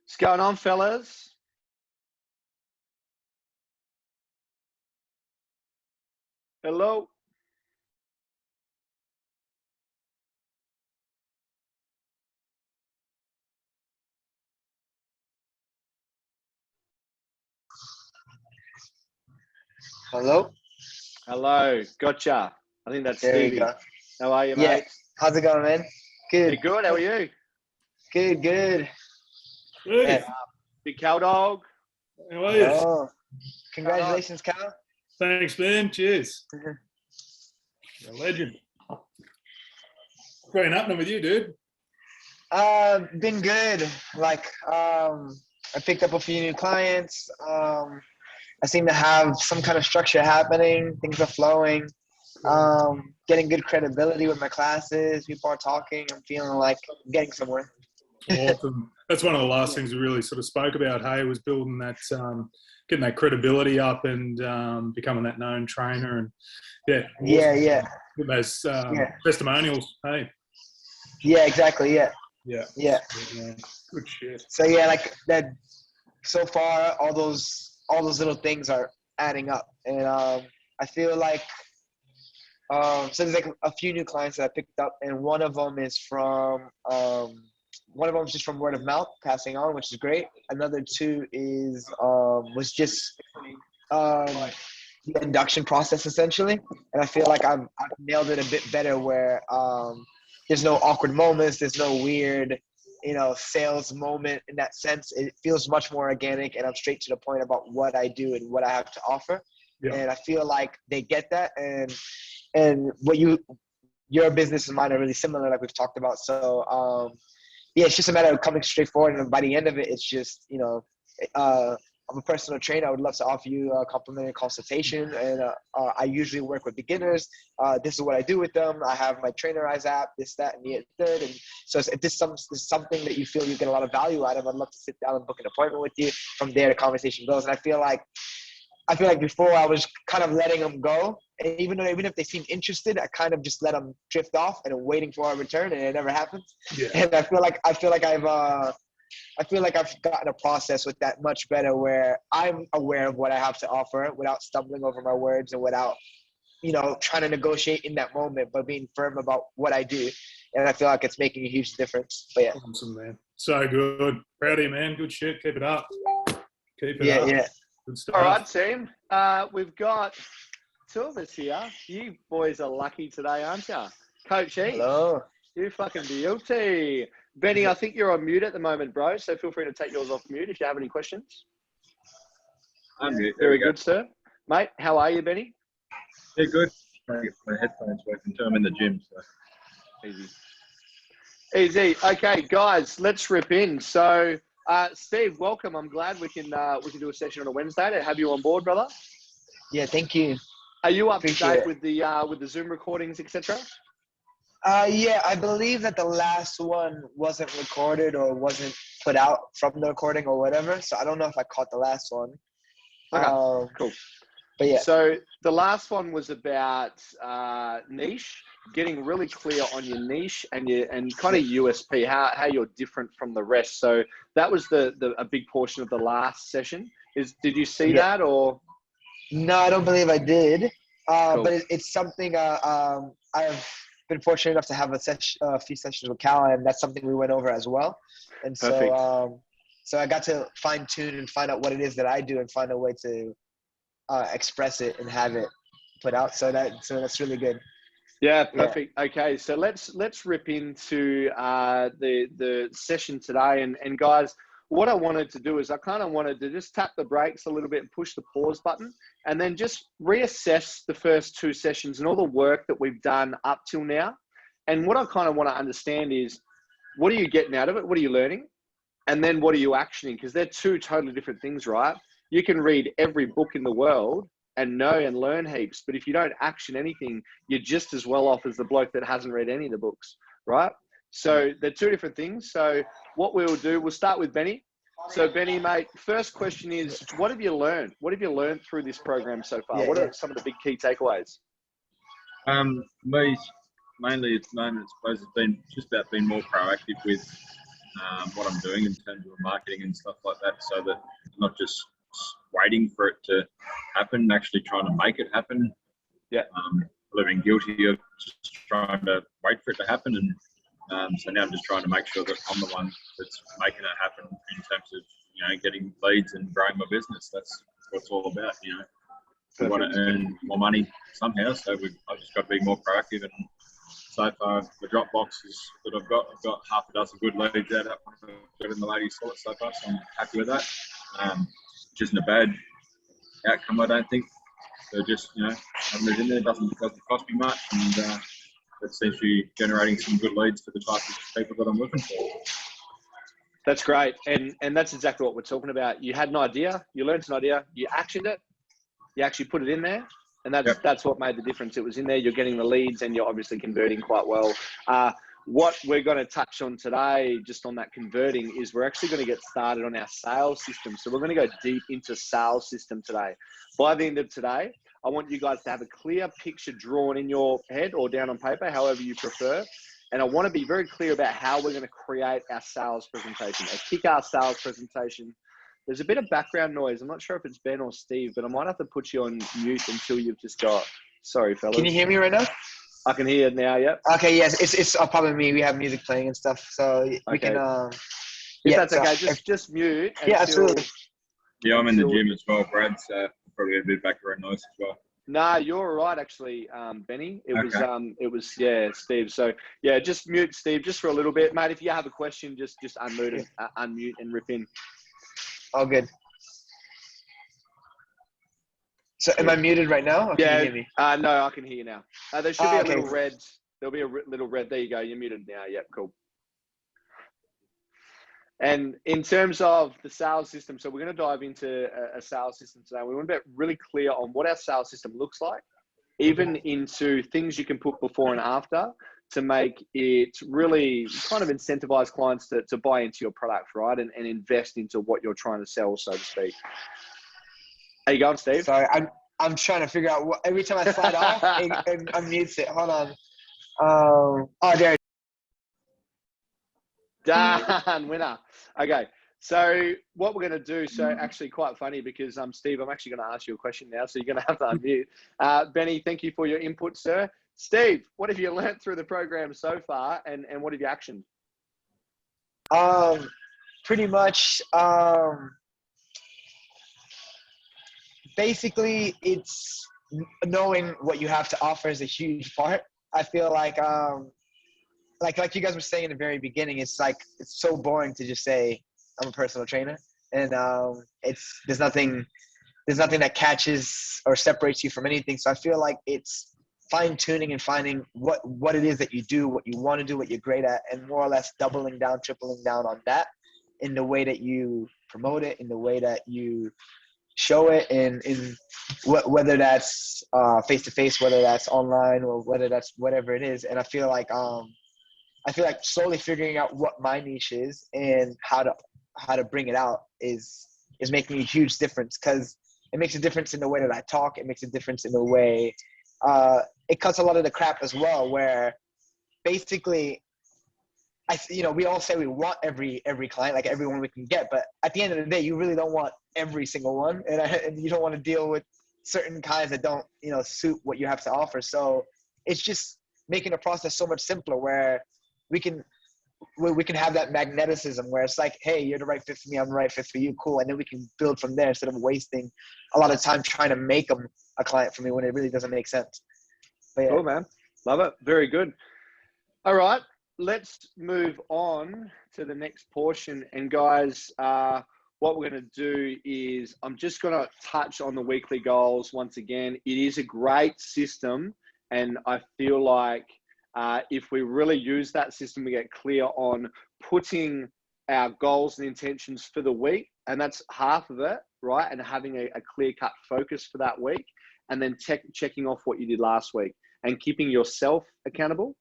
What's going on, fellas? Hello. Hello? Hello. Gotcha. I think that's There Stevie. we go. How are you, Yeah. mate? How's it going, man? Hey, Good. good. How are you? Good, good. Hey, Yeah. Big cow dog. how are you? Oh, congratulations, Kyle. Thanks, man. Cheers. You're a legend. What's been happening with you, dude? Been good. Like, I picked up a few new clients. I seem to have some kind of structure happening. Things are flowing. Getting good credibility with my classes. People are talking. I'm feeling like I'm getting somewhere. Awesome. That's one of the last things we really sort of spoke about, hey, was building that, getting that credibility up and becoming that known trainer. And yeah. Awesome. Yeah. Get those testimonials, hey. Yeah, exactly. Yeah. Yeah. Good shit. So yeah, like that. So far, all those little things are adding up, and I feel like so there's like a few new clients that I picked up, and one of them is just from word of mouth, passing on, which is great. Another two was just the induction process essentially, and I feel like I've nailed it a bit better where there's no awkward moments, there's no weird sales moment in that sense. It feels much more organic, and I'm straight to the point about what I do and what I have to offer. Yeah. And I feel like they get that, and what your business and mine are really similar, like we've talked about. So yeah, it's just a matter of coming straight forward, and by the end of it, it's just I'm a personal trainer. I would love to offer you a complimentary consultation, and I usually work with beginners. This is what I do with them. I have my Trainerize app, this, that, and the third. And so if this is something that you feel you get a lot of value out of, I'd love to sit down and book an appointment with you. From there, the conversation goes. And I feel like before I was kind of letting them go, and even if they seem interested, I kind of just let them drift off and I'm waiting for a return, and it never happens. Yeah. And I feel like I've gotten a process with that much better, where I'm aware of what I have to offer without stumbling over my words and without, trying to negotiate in that moment, but being firm about what I do. And I feel like it's making a huge difference. But yeah. Awesome, man. So good. Proud of you, man. Good shit. Keep it up. Keep it up. Yeah. Good stuff. All right, team. We've got two of us here. You boys are lucky today, aren't you? Coach E. Hello. You fucking beauty. Benny, I think you're on mute at the moment, bro, so feel free to take yours off mute if you have any questions. I'm mute. Very good, sir. Mate, how are you, Benny? Yeah, good. Trying to get my headphones working too. I'm in the gym, so. Easy. Okay, guys, let's rip in. So, Steve, welcome. I'm glad we can do a session on a Wednesday to have you on board, brother. Yeah, thank you. Are you up to Appreciate date it. with the Zoom recordings, etc.? Yeah, I believe that the last one wasn't recorded or wasn't put out from the recording or whatever. So I don't know if I caught the last one. Okay, cool. But yeah. So the last one was about niche, getting really clear on your niche and kind of USP, how you're different from the rest. So that was a big portion of the last session. Did you see that or? No, I don't believe I did. Cool. But it's something I've been fortunate enough to have a few sessions with Cal, and that's something we went over as well. And Perfect. so I got to fine tune and find out what it is that I do and find a way to express it and have it put out. So that's really good. Yeah, perfect. Yeah. Okay, so let's rip into the session today, and guys, what I wanted to do is I kind of wanted to just tap the brakes a little bit and push the pause button, and then just reassess the first two sessions and all the work that we've done up till now. And what I kind of want to understand is, what are you getting out of it? What are you learning? And then what are you actioning? Because they're two totally different things, right? You can read every book in the world and know and learn heaps, but if you don't action anything, you're just as well off as the bloke that hasn't read any of the books, right? So they're two different things. So what we'll do, we'll start with Benny. So Benny, mate, first question is, what have you learned? What have you learned through this program so far? What are some of the big key takeaways? Me mainly at the moment, I suppose it's been just about being more proactive with what I'm doing in terms of marketing and stuff like that, so that I'm not just waiting for it to happen, actually trying to make it happen. Yeah. Living guilty of just trying to wait for it to happen, and so now I'm just trying to make sure that I'm the one that's making it happen in terms of getting leads and growing my business. That's what it's all about. We want to earn more money somehow, so I've just got to be more proactive. And so far, the drop boxes that I've got half a dozen good leads out of in the ladies' sport so far, so I'm happy with that. Which isn't a bad outcome, I don't think. So just having it in there doesn't cost me much, and that seems to be generating some good leads for the type of people that I'm looking for. That's great, and that's exactly what we're talking about. You had an idea, you learned an idea, you actioned it, you actually put it in there, and that's what made the difference. It was in there. You're getting the leads, and you're obviously converting quite well. What we're going to touch on today, just on that converting, is we're actually going to get started on our sales system. So we're going to go deep into sales system today. By the end of today, I want you guys to have a clear picture drawn in your head or down on paper, however you prefer. And I want to be very clear about how we're going to create our sales presentation, a kick-ass sales presentation. There's a bit of background noise. I'm not sure if it's Ben or Steve, but I might have to put you on mute until you've just got. Sorry, fellas. Can you hear me right now? I can hear you now. Yep. Okay. Yes, it's probably me. We have music playing and stuff, so we can. If that's okay, just mute. Yeah, absolutely. Yeah, I'm in the gym as well, Brad. So probably a bit of background noise as well. Nah, you're all right, actually, Benny. It was Steve. So yeah, just mute Steve just for a little bit, mate. If you have a question, just unmute and rip in. All good. So am I muted right now? Or can you hear me? No, I can hear you now. There should be a little red. There'll be a little red. There you go. You're muted now. Yep, cool. And in terms of the sales system, so we're going to dive into a sales system today. We want to be really clear on what our sales system looks like, even into things you can put before and after to make it really kind of incentivize clients to buy into your product, right? And invest into what you're trying to sell, so to speak. How you going, Steve? Sorry, I'm trying to figure out what, every time I slide off, it unmutes it. Hold on. Oh, there. Done, winner. Okay, so what we're going to do, so actually quite funny because Steve, I'm actually going to ask you a question now, so you're going to have to unmute. Benny, thank you for your input, sir. Steve, what have you learnt through the program so far, and what have you actioned? Pretty much, basically, it's knowing what you have to offer is a huge part. I feel like like you guys were saying in the very beginning, it's so boring to just say I'm a personal trainer, and there's nothing that catches or separates you from anything. So I feel like it's fine tuning and finding what it is that you do, what you want to do, what you're great at, and more or less doubling down, tripling down on that in the way that you promote it, in the way that you show it, and in whether that's face to face, whether that's online, or whether that's whatever it is. And I feel like slowly figuring out what my niche is and how to bring it out is making a huge difference, because it makes a difference in the way that I talk. It makes a difference in the way it cuts a lot of the crap as well, where basically we all say we want every client, like everyone we can get, but at the end of the day, you really don't want every single one, and you don't want to deal with certain kinds that don't suit what you have to offer. So it's just making the process so much simpler, where we can have that magneticism where it's like, hey, you're the right fit for me, I'm the right fit for you, cool, and then we can build from there instead of wasting a lot of time trying to make them a client for me when it really doesn't make sense. But yeah. Cool, man. Love it. Very good. All right, let's move on to the next portion. And guys, what we're going to do is I'm just going to touch on the weekly goals once again. It is a great system, and I feel like if we really use that system, we get clear on putting our goals and intentions for the week, and that's half of it, right? And having a clear-cut focus for that week, and then checking off what you did last week and keeping yourself accountable.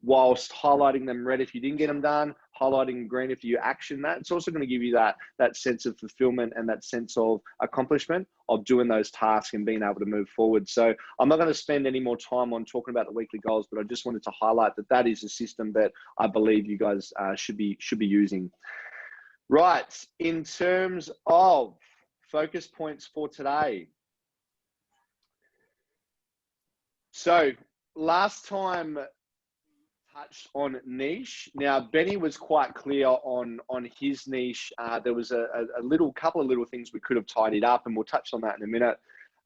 whilst highlighting them red if you didn't get them done, highlighting green if you action that. It's also going to give you that sense of fulfillment and that sense of accomplishment of doing those tasks and being able to move forward. So I'm not going to spend any more time on talking about the weekly goals, but I just wanted to highlight that is a system that I believe you guys should be using. Right, in terms of focus points for today. So last time touched on niche. Now, Benny was quite clear on his niche. There was a couple of little things we could have tidied up, and we'll touch on that in a minute.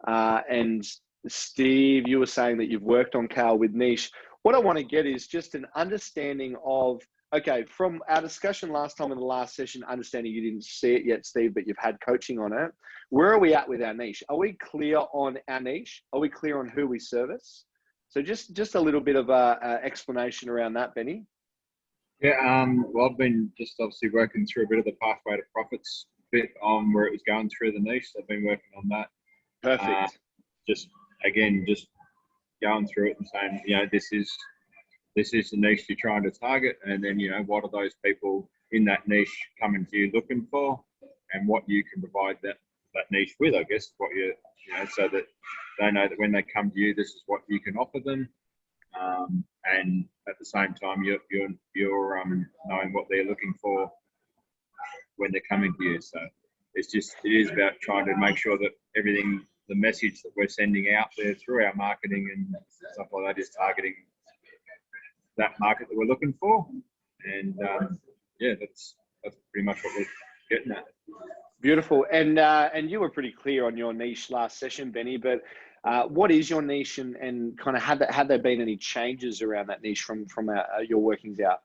And Steve, you were saying that you've worked on Cal with niche. What I want to get is just an understanding of, okay, from our discussion last time in the last session, understanding you didn't see it yet, Steve, but you've had coaching on it. Where are we at with our niche? Are we clear on our niche? Are we clear on who we service? So just a little bit of a explanation around that, Benny. Yeah, well, I've been just obviously working through a bit of the pathway to profits bit on where it was going through the niche. I've been working on that. Perfect. Just going through it and saying, this is the niche you're trying to target, and then what are those people in that niche coming to you looking for, and what you can provide that niche with, I guess, what so that they know that when they come to you, this is what you can offer them, and at the same time, you're knowing what they're looking for when they're coming to you. So it is about trying to make sure that everything, the message that we're sending out there through our marketing and stuff like that, is targeting that market that we're looking for. And that's pretty much what we're getting at. Beautiful. And you were pretty clear on your niche last session, Benny, but what is your niche, and kind of had there been any changes around that niche from your workings out?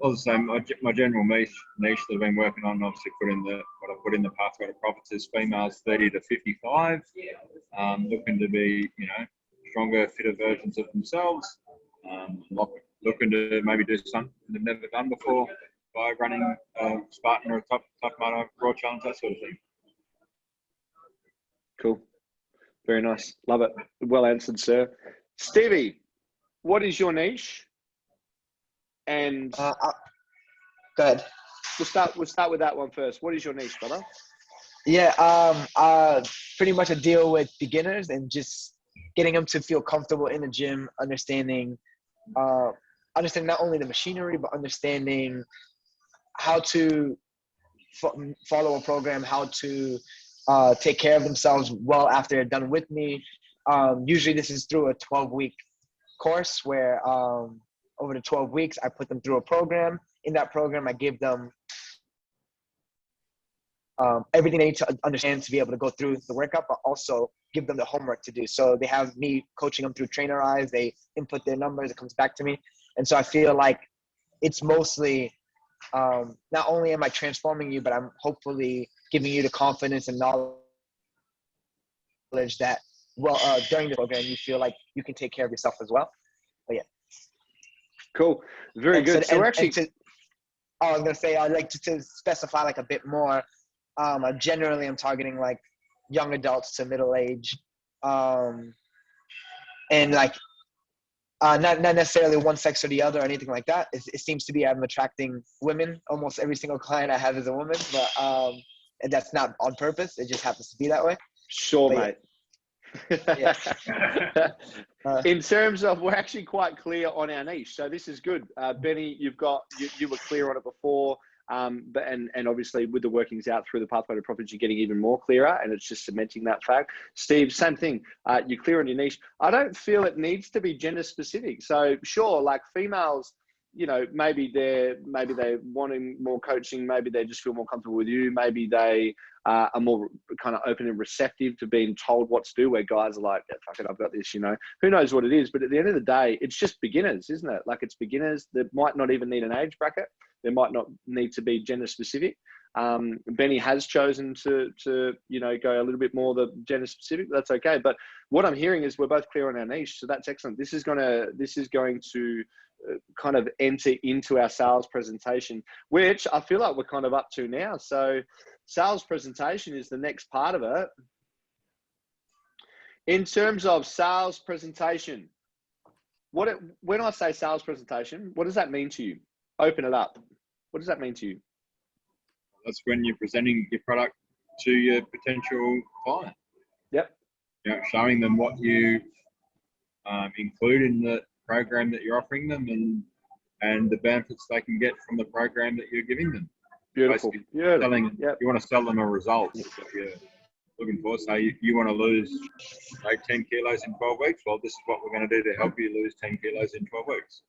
Also, my general niche that I've been working on, obviously what I put in the pathway to profits, is females 30 to 55, looking to be, stronger, fitter versions of themselves, looking to maybe do something they've never done before by running Spartan or a Tough Mudder Raw Challenge, that sort of thing. Cool. Very nice. Love it. Well answered, sir. Stevie, what is your niche? And go ahead. We'll start with that one first. What is your niche, brother? Yeah, pretty much a deal with beginners and just getting them to feel comfortable in the gym, understanding not only the machinery, but understanding how to follow a program, how to take care of themselves well after they're done with me. Usually this is through a 12-week course where over the 12 weeks, I put them through a program. In that program, I give them everything they need to understand to be able to go through the workout, but also give them the homework to do. So they have me coaching them through Trainer Eyes. They input their numbers, it comes back to me. And so I feel like it's mostly not only am I transforming you, but I'm hopefully giving you the confidence and knowledge that during the program you feel like you can take care of yourself as well. But yeah. Cool. Very good. So we're actually. I was gonna say I'd like to specify like a bit more. Generally, I'm targeting like young adults to middle age, and like not necessarily one sex or the other or anything like that. It seems to be I'm attracting women. Almost every single client I have is a woman, but and that's not on purpose. It just happens to be that way. Sure, but, mate. Yeah. In terms of, we're actually quite clear on our niche, so this is good. Benny, you were clear on it before, but obviously with the workings out through the pathway to profits, you're getting even more clearer, and it's just cementing that fact. Steve, same thing. You're clear on your niche. I don't feel it needs to be gender specific. So sure, like females, maybe they're wanting more coaching. Maybe they just feel more comfortable with you. Maybe they are more kind of open and receptive to being told what to do, where guys are like, yeah, fuck it, I've got this, who knows what it is. But at the end of the day, it's just beginners, isn't it? Like, it's beginners that might not even need an age bracket. They might not need to be gender specific. Benny has chosen to go a little bit more the gender specific. That's okay. But what I'm hearing is we're both clear on our niche. So that's excellent. This is going to kind of enter into our sales presentation, which I feel like we're kind of up to now. So sales presentation is the next part of it. In terms of sales presentation, when I say sales presentation, what does that mean to you? Open it up. What does that mean to you? That's when you're presenting your product to your potential client. Yep. You know, showing them what you include in the program that you're offering them, and the benefits they can get from the program that you're giving them. Beautiful. Basically, Beautiful. Yep. you want to sell them a result that you're looking for. So you want to lose 10 kilos in 12 weeks. Well, this is what we're going to do to help you lose 10 kilos in 12 weeks.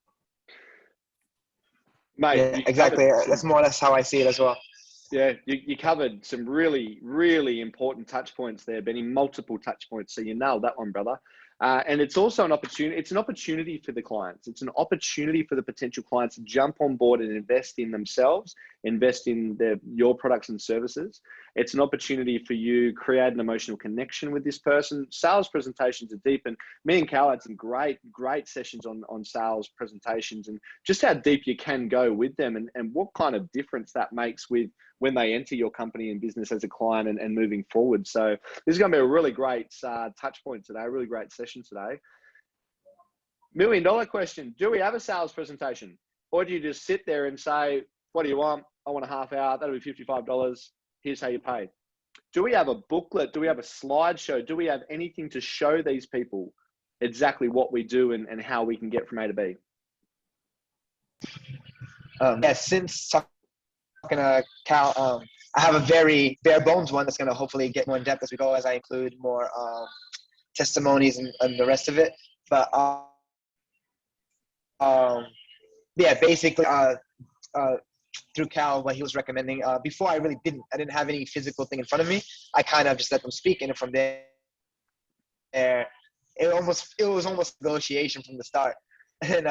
Mate, Yeah, exactly. That's more or less how I see it as well. Yeah, you covered some really, really important touch points there, Benny. Multiple touch points. So you nailed that one, brother. And it's also an opportunity. It's an opportunity for the clients. It's an opportunity for the potential clients to jump on board and invest in themselves, invest in your products and services. It's an opportunity for you to create an emotional connection with this person. Sales presentations are deep, and me and Cal had some great sessions on sales presentations and just how deep you can go with them, and what kind of difference that makes with when they enter your company and business as a client and moving forward. So this is going to be a really great touch point today, a really great session today. $1 million question. Do we have a sales presentation? Or do you just sit there and say, what do you want? I want a half hour. That'll be $55. Here's how you pay. Do we have a booklet? Do we have a slideshow? Do we have anything to show these people exactly what we do and how we can get from A to B? Since talking to Cal, I have a very bare bones one that's going to hopefully get more in depth as we go, as I include more testimonies and the rest of it. But basically through Cal, what he was recommending, before I didn't have any physical thing in front of me. I kind of just let them speak, and from there, it was almost negotiation from the start. And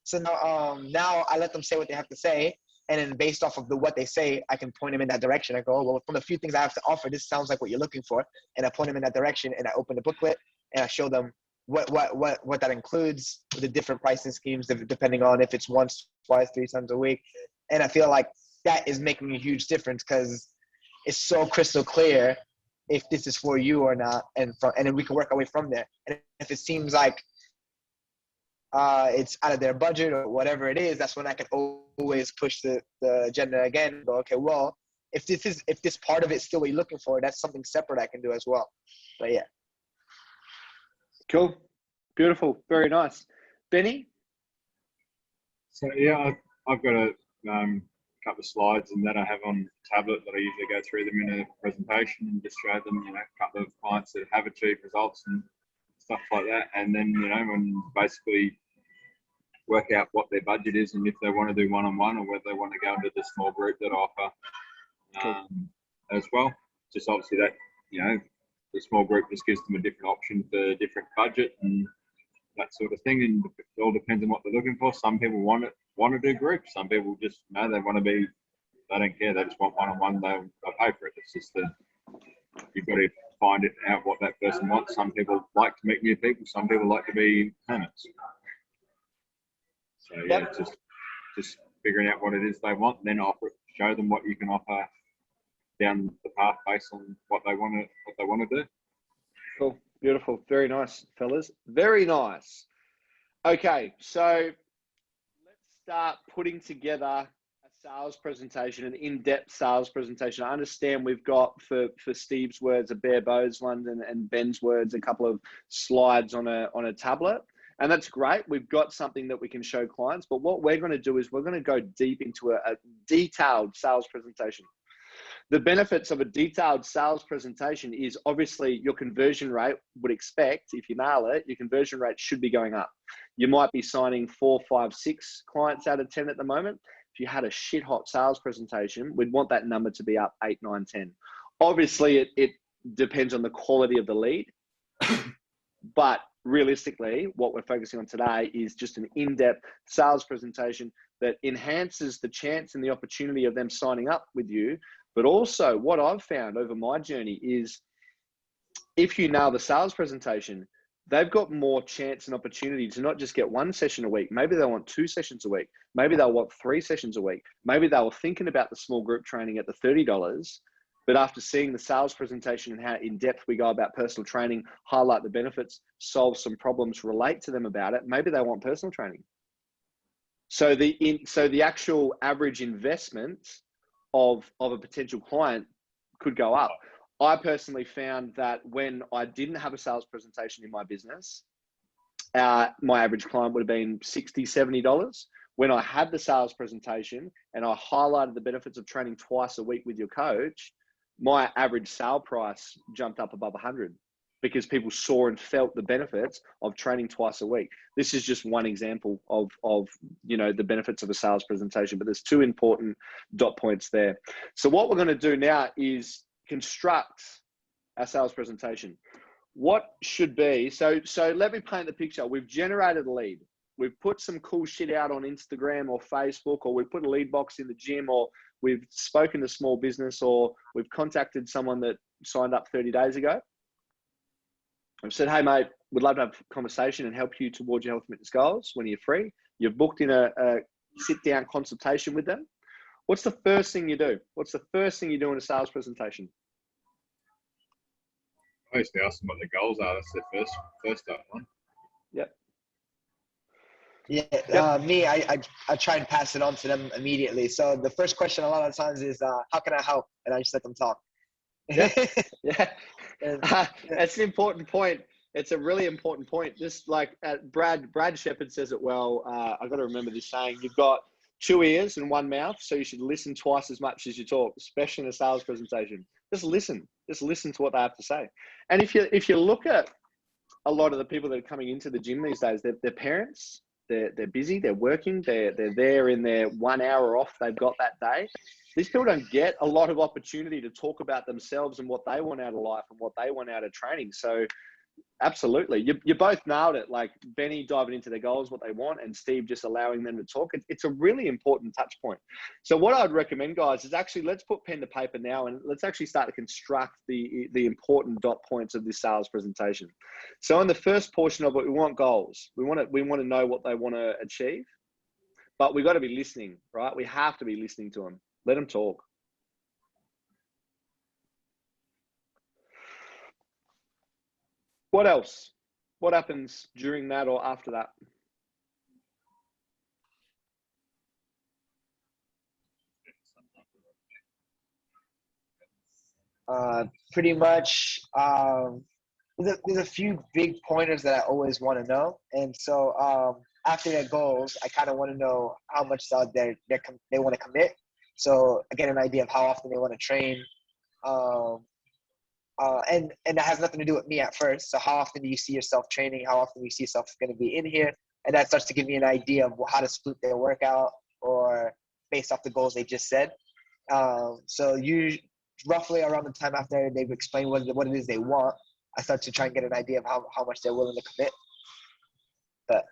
so now I let them say what they have to say. And then based off of what they say, I can point them in that direction. I go, oh, well, from the few things I have to offer, this sounds like what you're looking for. And I point them in that direction, and I open the booklet and I show them what that includes, the different pricing schemes, depending on if it's once, twice, 3 times a week. And I feel like that is making a huge difference, because it's so crystal clear if this is for you or not. And then we can work our way from there. And if it seems like it's out of their budget or whatever it is, that's when I can always push the agenda again and go, okay, well, if this part of it's still what you're looking for, that's something separate I can do as well. But yeah. Cool. Beautiful. Very nice. Benny? So yeah, I've got a couple of slides and that I have on tablet that I usually go through them in a presentation and just show them, a couple of clients that have achieved results and stuff like that. And then, and basically work out what their budget is and if they want to do one-on-one or whether they want to go into the small group that I offer as well. Just obviously that, the small group just gives them a different option for a different budget and that sort of thing. And it all depends on what they're looking for. Some people want to do groups. Some people just, they don't care. They just want one-on-one. They'll pay for it. It's just you've got to find it out what that person wants. Some people like to meet new people. Some people like to be hermits. So yeah, just figuring out what it is they want, and then show them what you can offer down the path based on what they want to do. Cool, beautiful, very nice, fellas, very nice. Okay, so let's start putting together a sales presentation, an in-depth sales presentation. I understand we've got for Steve's words a bare bones one, and Ben's words a couple of slides on a tablet. And that's great. We've got something that we can show clients, but what we're going to do is we're going to go deep into a detailed sales presentation. The benefits of a detailed sales presentation is obviously your conversion rate would expect, if you nail it, your conversion rate should be going up. You might be signing 4, 5, 6 clients out of 10 at the moment. If you had a shit hot sales presentation, we'd want that number to be up 8, 9, 10. Obviously, it depends on the quality of the lead, but realistically, what we're focusing on today is just an in-depth sales presentation that enhances the chance and the opportunity of them signing up with you. But also what I've found over my journey is if you nail the sales presentation, they've got more chance and opportunity to not just get 1 session a week. Maybe they want 2 sessions a week. Maybe they'll want 3 sessions a week. Maybe they were thinking about the small group training at the $30, But after seeing the sales presentation and how in depth we go about personal training, highlight the benefits, solve some problems, relate to them about it, maybe they want personal training. So the actual average investment of a potential client could go up. I personally found that when I didn't have a sales presentation in my business, my average client would have been $60, $70. When I had the sales presentation and I highlighted the benefits of training twice a week with your coach, my average sale price jumped up above 100 because people saw and felt the benefits of training twice a week. This is just one example of the benefits of a sales presentation, but there's two important dot points there. So what we're going to do now is construct our sales presentation. What should be, so let me paint the picture. We've generated a lead. We've put some cool shit out on Instagram or Facebook, or we've put a lead box in the gym, or we've spoken to small business, or we've contacted someone that signed up 30 days ago. I've said, hey mate, we'd love to have a conversation and help you towards your health and fitness goals when you're free. You've booked in a sit down consultation with them. What's the first thing you do? What's the first thing you do in a sales presentation? I used to ask them what the goals are. That's the first up one. Yep. Yeah, me, I try and pass it on to them immediately. So the first question a lot of times is, how can I help? And I just let them talk. Yeah. That's an important point. It's a really important point. Just like Brad Shepard says it well. I've got to remember this saying: you've got 2 ears and 1 mouth, so you should listen twice as much as you talk, especially in a sales presentation. Just listen to what they have to say. And if you look at a lot of the people that are coming into the gym these days, they're parents. They're busy, they're working, they're there in their 1 hour off they've got that day. These people don't get a lot of opportunity to talk about themselves and what they want out of life and what they want out of training. So absolutely, you both nailed it. Like Benny diving into their goals, what they want, and Steve just allowing them to talk. It's a really important touch point. So what I'd recommend, guys, is actually let's put pen to paper now and let's actually start to construct the important dot points of this sales presentation. So in the first portion of it, we want goals. We want to know what they want to achieve, but we've got to be listening, right? We have to be listening to them. Let them talk. What else? What happens during that or after that? Pretty much, there's a few big pointers that I always want to know. And so after their goals, I kind of want to know how much they want to commit. So I get an idea of how often they want to train. And that has nothing to do with me at first. So how often do you see yourself training? How often do you see yourself going to be in here? And that starts to give me an idea of how to split their workout or based off the goals they just said. So you roughly around the time after they've explained what it is they want, I start to try and get an idea of how much they're willing to commit. But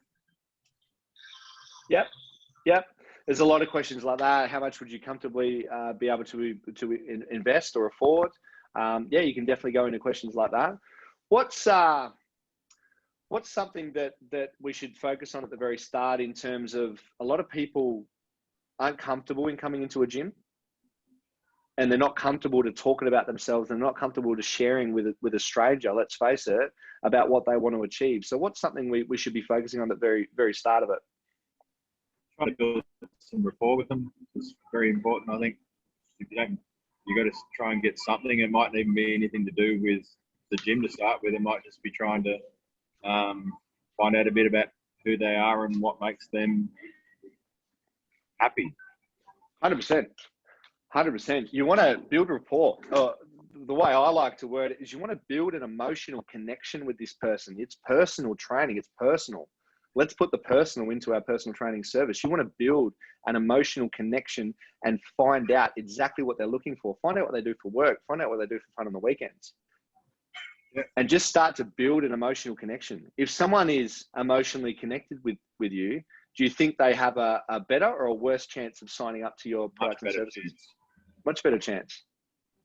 Yep. There's a lot of questions like that. How much would you comfortably be able to invest or afford? Yeah, you can definitely go into questions like that. What's something that we should focus on at the very start in terms of a lot of people aren't comfortable in coming into a gym, and they're not comfortable to talking about themselves. They're not comfortable to sharing with a stranger, let's face it, about what they want to achieve. So what's something we should be focusing on at the very, very start of it? Try to build some rapport with them. It's very important, I think. If you don't, you got to try and get something. It mightn't even be anything to do with the gym to start with. It might just be trying to find out a bit about who they are and what makes them happy. 100%. You want to build rapport. The way I like to word it is you want to build an emotional connection with this person. It's personal training. It's personal. Let's put the personal into our personal training service. You want to build an emotional connection and find out exactly what they're looking for. Find out what they do for work. Find out what they do for fun on the weekends. Yeah. And just start to build an emotional connection. If someone is emotionally connected with you, do you think they have a better or a worse chance of signing up to your products and services? Chance. Much better chance.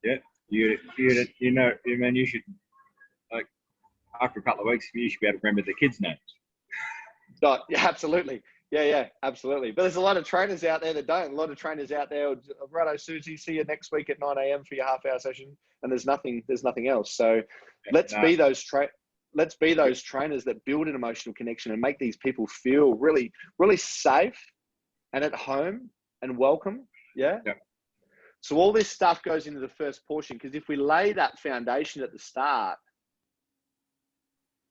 Yeah. You should, like, after a couple of weeks, you should be able to remember the kids' names. Oh, yeah, absolutely. Yeah, absolutely. But there's a lot of trainers out there that don't. A lot of trainers out there, righto, Susie, see you next week at 9 a.m. for your half-hour session, and there's nothing else. So let's be those trainers that build an emotional connection and make these people feel really, really safe and at home and welcome. Yeah. Yep. So all this stuff goes into the first portion, because if we lay that foundation at the start,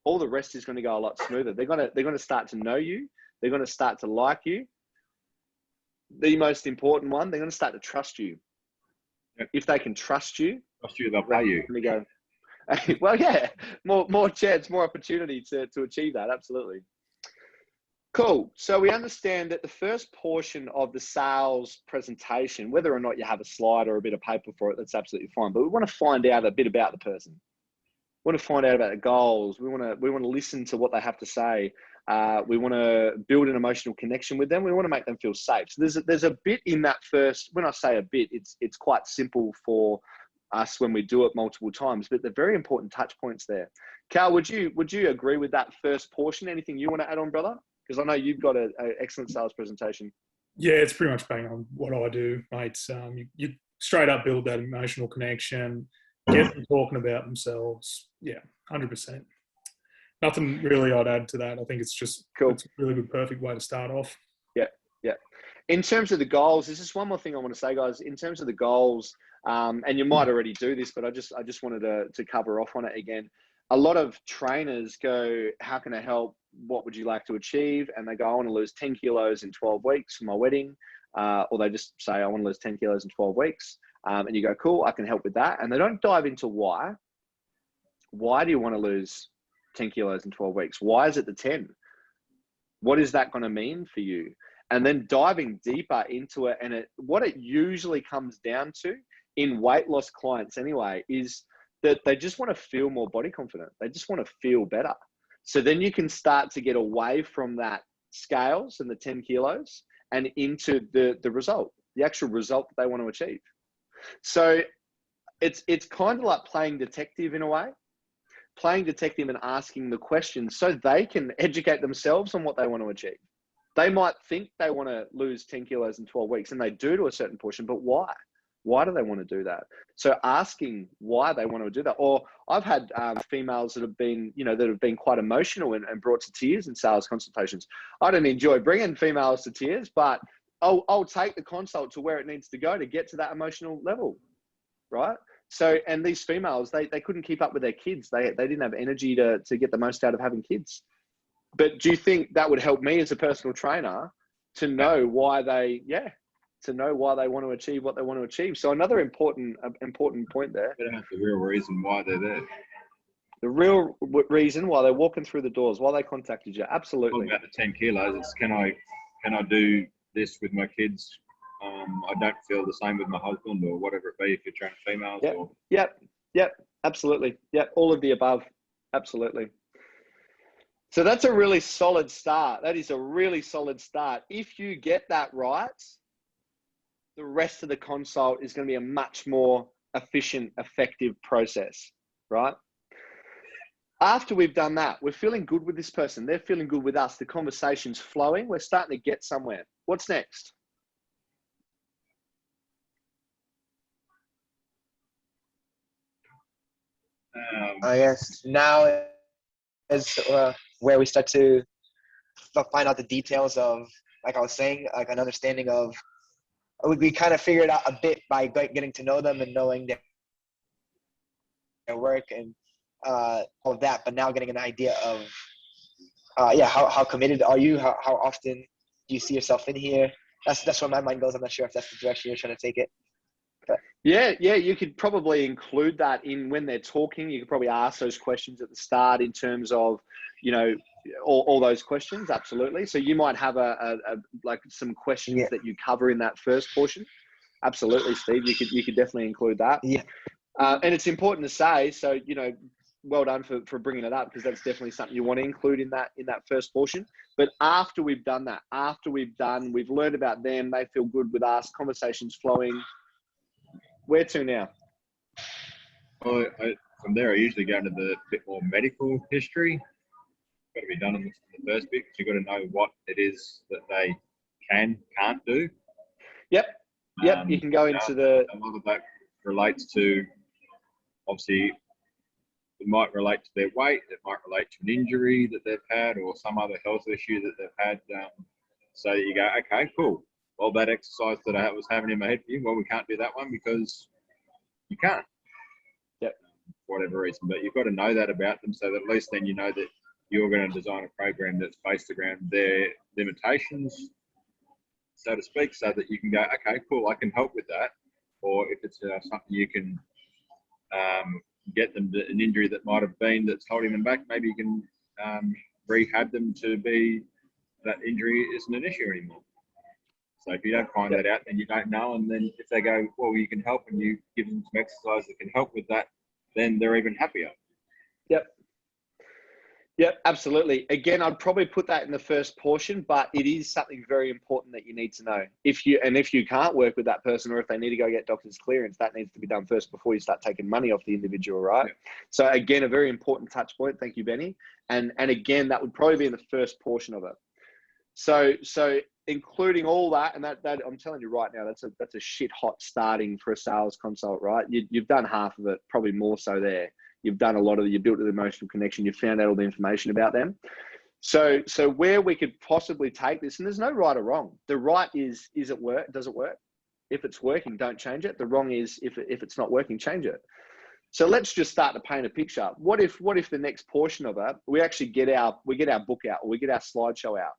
all the rest is going to go a lot smoother. They're going to start to know you. They're going to start to like you. The most important one, they're going to start to trust you. Yep. If they can trust you, they'll pay you. They go, well, yeah, more chance, more opportunity to achieve that. Absolutely. Cool. So we understand that the first portion of the sales presentation, whether or not you have a slide or a bit of paper for it, that's absolutely fine. But we want to find out a bit about the person. We want to find out about the goals. We want to listen to what they have to say. We want to build an emotional connection with them. We want to make them feel safe. So there's a bit in that first. When I say a bit, it's quite simple for us when we do it multiple times. But they're very important touch points there. Cal, would you agree with that first portion? Anything you want to add on, brother? Because I know you've got an excellent sales presentation. Yeah, it's pretty much bang on what I do, mates. You straight up build that emotional connection, get them talking about themselves. Yeah, 100%. Nothing really I'd add to that. I think it's just cool. It's a really good, perfect way to start off. Yeah. In terms of the goals, there's just one more thing I want to say, guys. In terms of the goals, and you might already do this, but I just wanted to cover off on it again. A lot of trainers go, how can I help? What would you like to achieve? And they go, I want to lose 10 kilos in 12 weeks for my wedding. Or they just say, I want to lose 10 kilos in 12 weeks. And you go, cool, I can help with that. And they don't dive into why. Why do you want to lose 10 kilos in 12 weeks? Why is it the 10? What is that going to mean for you? And then diving deeper into it. And what it usually comes down to in weight loss clients anyway, is that they just want to feel more body confident. They just want to feel better. So then you can start to get away from that scales and the 10 kilos and into the result, the actual result that they want to achieve. So it's kind of like playing detective in a way, playing detective and asking the questions so they can educate themselves on what they want to achieve. They might think they want to lose 10 kilos in 12 weeks, and they do to a certain portion, but why? Why do they want to do that? So asking why they want to do that. Or I've had females that have been, quite emotional and brought to tears in sales consultations. I don't enjoy bringing females to tears, but I'll take the consult to where it needs to go to get to that emotional level, right? So, and these females, they couldn't keep up with their kids. They didn't have energy to get the most out of having kids. But do you think that would help me as a personal trainer to know why they want to achieve what they want to achieve? So another important point there. They don't have the real reason why they're there. The real reason why they're walking through the doors, why they contacted you. Absolutely. About the 10 kilos, it's can I do this with my kids? I don't feel the same with my husband, or whatever it be, if you're training females. Yep. Absolutely. Yep. All of the above. Absolutely. So that's a really solid start. That is a really solid start. If you get that right, the rest of the consult is going to be a much more efficient, effective process, right? After we've done that, we're feeling good with this person. They're feeling good with us. The conversation's flowing. We're starting to get somewhere. What's next? I guess now is where we start to find out the details of, like I was saying, like an understanding of, we kind of figured out a bit by getting to know them and knowing their work and all of that, but now getting an idea of, how committed are you? How often do you see yourself in here? That's where my mind goes. I'm not sure if that's the direction you're trying to take it. But. Yeah, you could probably include that in when they're talking. You could probably ask those questions at the start in terms of, all those questions. Absolutely. So you might have like some questions that you cover in that first portion. Absolutely, Steve. You could definitely include that. Yeah. And it's important to say, so, well done for bringing it up, because that's definitely something you want to include in that first portion. But after we've done that, we've learned about them, they feel good with us, conversations flowing. Where to now? Well, from there, I usually go into the bit more medical history. got to be done in the first bit, because you've got to know what it is that they can't do. Yep. You can go into a lot of that relates to, obviously, it might relate to their weight, it might relate to an injury that they've had or some other health issue that they've had. So you go, okay, cool. Well, that exercise that I was having in my head for you, well, we can't do that one because you can't. Yep. For whatever reason. But you've got to know that about them, so that at least then you know that you're going to design a program that's based around their limitations, so to speak, so that you can go, okay, cool, I can help with that. Or if it's something you can get them to an injury that might have been that's holding them back, maybe you can rehab them to be that injury isn't an issue anymore. So if you don't find that out, then you don't know. And then if they go, well, you can help, and you give them some exercise that can help with that, then they're even happier. Yep, absolutely. Again, I'd probably put that in the first portion, but it is something very important that you need to know. If you can't work with that person, or if they need to go get doctor's clearance, that needs to be done first before you start taking money off the individual, right? Yeah. So again, a very important touch point. Thank you, Benny. And again, that would probably be in the first portion of it. So including all that, and that I'm telling you right now, that's a shit hot starting for a sales consult, right? You've done half of it, probably more so there. You've done a lot of it. You built the emotional connection. You found out all the information about them. So where we could possibly take this, and there's no right or wrong. The right is it work? Does it work? If it's working, don't change it. The wrong is if it's not working, change it. So let's just start to paint a picture. What if the next portion of it, we actually get our book out, or we get our slideshow out,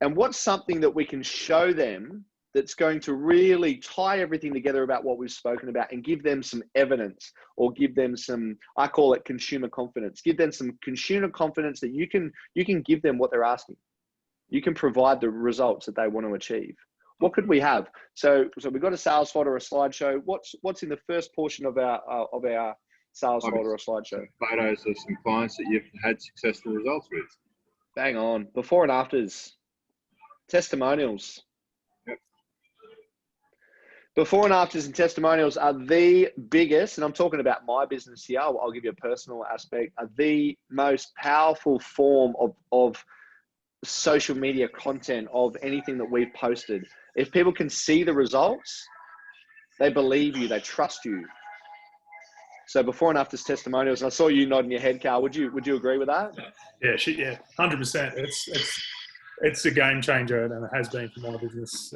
and what's something that we can show them that's going to really tie everything together about what we've spoken about, and give them some evidence, or give them some, I call it consumer confidence. Give them some consumer confidence that you can give them what they're asking. You can provide the results that they want to achieve. What could we have? So we've got a sales folder or a slideshow. What's in the first portion of our sales folder or slideshow? Photos of some clients that you've had successful results with. Bang on. Before and afters. Testimonials. Before and afters and testimonials are the biggest, and I'm talking about my business here, I'll give you a personal aspect, are the most powerful form of social media content of anything that we've posted. If people can see the results, they believe you, they trust you. So before and afters testimonials, and I saw you nodding your head, Carl. Would you agree with that? Yeah, 100%. It's a game changer, and it has been for my business.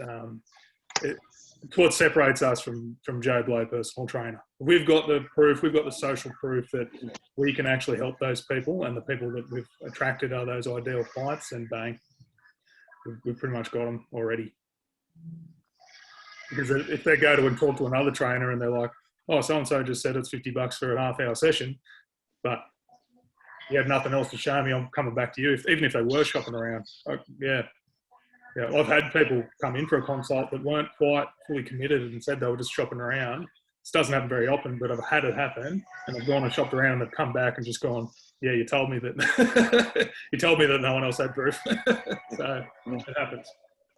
It's what separates us from Joe Blow Personal Trainer. We've got the proof, we've got the social proof that we can actually help those people, and the people that we've attracted are those ideal clients, and bang, we've pretty much got them already. Because if they go to and talk to another trainer and they're like, oh, so-and-so just said it's $50 for a half-hour session, but you have nothing else to show me, I'm coming back to you, even if they were shopping around. Yeah, I've had people come in for a consult that weren't quite fully committed and said they were just shopping around. This doesn't happen very often, but I've had it happen, and I've gone and shopped around and they've come back and just gone, yeah, you told me that you told me that no one else had proof. So it happens.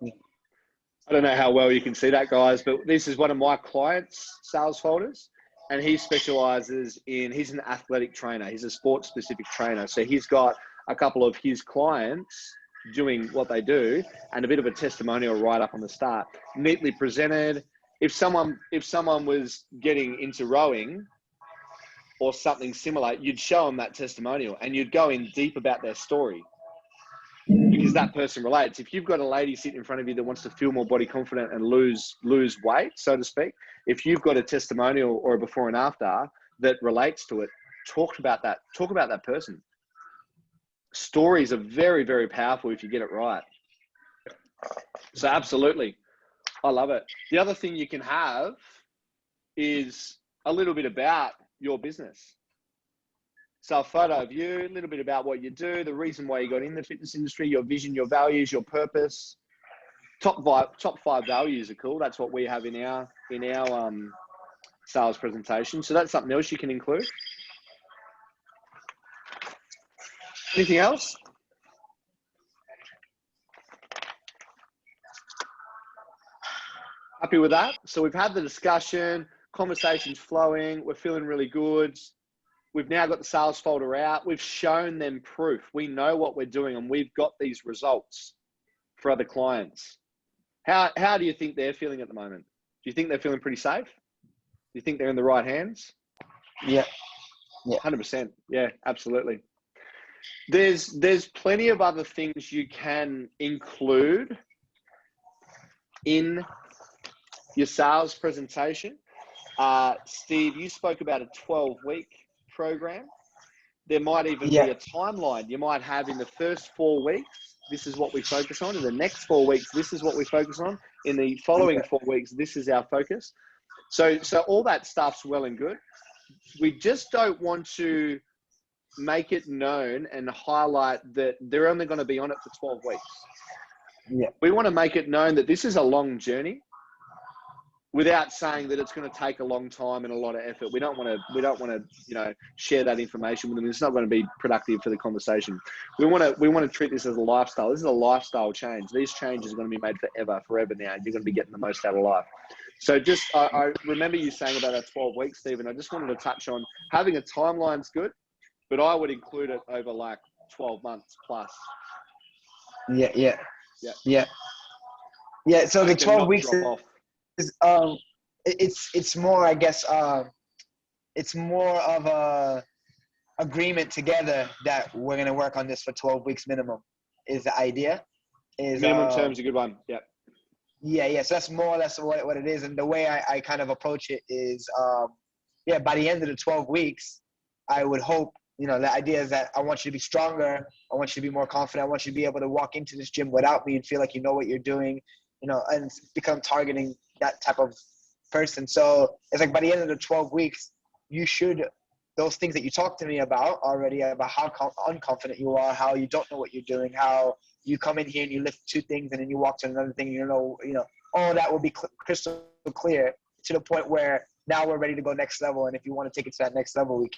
I don't know how well you can see that, guys, but this is one of my clients' sales folders, and he specializes he's an athletic trainer. He's a sports specific trainer. So he's got a couple of his clients doing what they do, and a bit of a testimonial right up on the start, neatly presented. If someone was getting into rowing or something similar, you'd show them that testimonial, and you'd go in deep about their story, because that person relates. If you've got a lady sitting in front of you that wants to feel more body confident and lose weight, so to speak, if you've got a testimonial or a before and after that relates to it, talk about that person. Stories are very, very powerful if you get it right. So absolutely. I love it. The other thing you can have is a little bit about your business. So a photo of you, a little bit about what you do, the reason why you got in the fitness industry, your vision, your values, your purpose. Top five values are cool. That's what we have in our sales presentation. So that's something else you can include. Anything else? Happy with that? So we've had the discussion, conversation's flowing, we're feeling really good. We've now got the sales folder out. We've shown them proof. We know what we're doing, and we've got these results for other clients. How do you think they're feeling at the moment? Do you think they're feeling pretty safe? Do you think they're in the right hands? Yeah. 100%. Yeah, absolutely. There's plenty of other things you can include in your sales presentation. Steve, you spoke about a 12-week program. There might even be a timeline. You might have in the first 4 weeks, this is what we focus on. In the next 4 weeks, this is what we focus on. In the following 4 weeks, this is our focus. So all that stuff's well and good. We just don't want to make it known and highlight that they're only going to be on it for 12 weeks. Yeah. We want to make it known that this is a long journey, without saying that it's going to take a long time and a lot of effort. We don't want to, share that information with them. It's not going to be productive for the conversation. We want to treat this as a lifestyle. This is a lifestyle change. These changes are going to be made forever now. You're going to be getting the most out of life. So I remember you saying about that 12 weeks, Stephen. I just wanted to touch on having a timeline's good, but I would include it over like 12 months plus. Yeah. So the 12 weeks is, it's more, I guess, it's more of a agreement together that we're going to work on this for 12 weeks minimum is the idea. Minimum term's a good one. Yep. Yeah. So that's more or less what it is. And the way I kind of approach it is, by the end of the 12 weeks, I would hope, the idea is that I want you to be stronger. I want you to be more confident. I want you to be able to walk into this gym without me and feel like you know what you're doing, and become targeting that type of person. So it's like by the end of the 12 weeks, you should, those things that you talked to me about already, about how unconfident you are, how you don't know what you're doing, how you come in here and you lift 2 things and then you walk to another thing, all that will be crystal clear to the point where now we're ready to go next level. And if you want to take it to that next level, we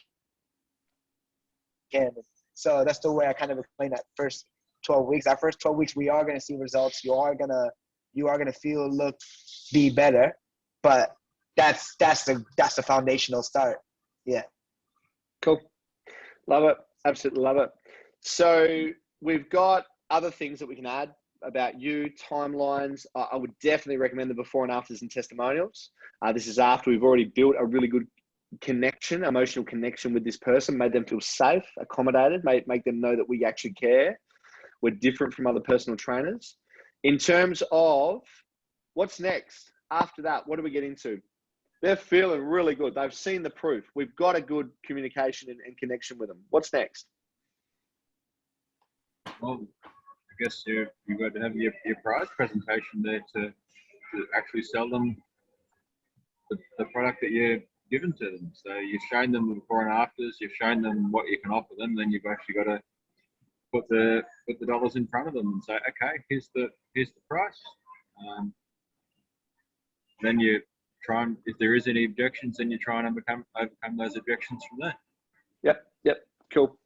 can. So that's the way I kind of explain that first 12 weeks. Our first 12 weeks, we are going to see results. You are going to feel, look, be better, but that's the foundational start. Yeah. Cool. Love it. Absolutely love it. So we've got other things that we can add about you, timelines. I would definitely recommend the before and afters and testimonials. This is after we've already built a really good connection, emotional connection with this person, made them feel safe, accommodated, make them know that we actually care. We're different from other personal trainers. In terms of what's next, after that, what do we get into? They're feeling really good. They've seen the proof. We've got a good communication and connection with them. What's next? Well, I guess you've got to have your prize presentation there to actually sell them the product that you're given to them. So you've shown them the before and afters, you've shown them what you can offer them, then you've actually got to put the dollars in front of them and say, okay, here's the price. Then you try and, if there is any objections, then you try and overcome those objections from there. Yep, cool.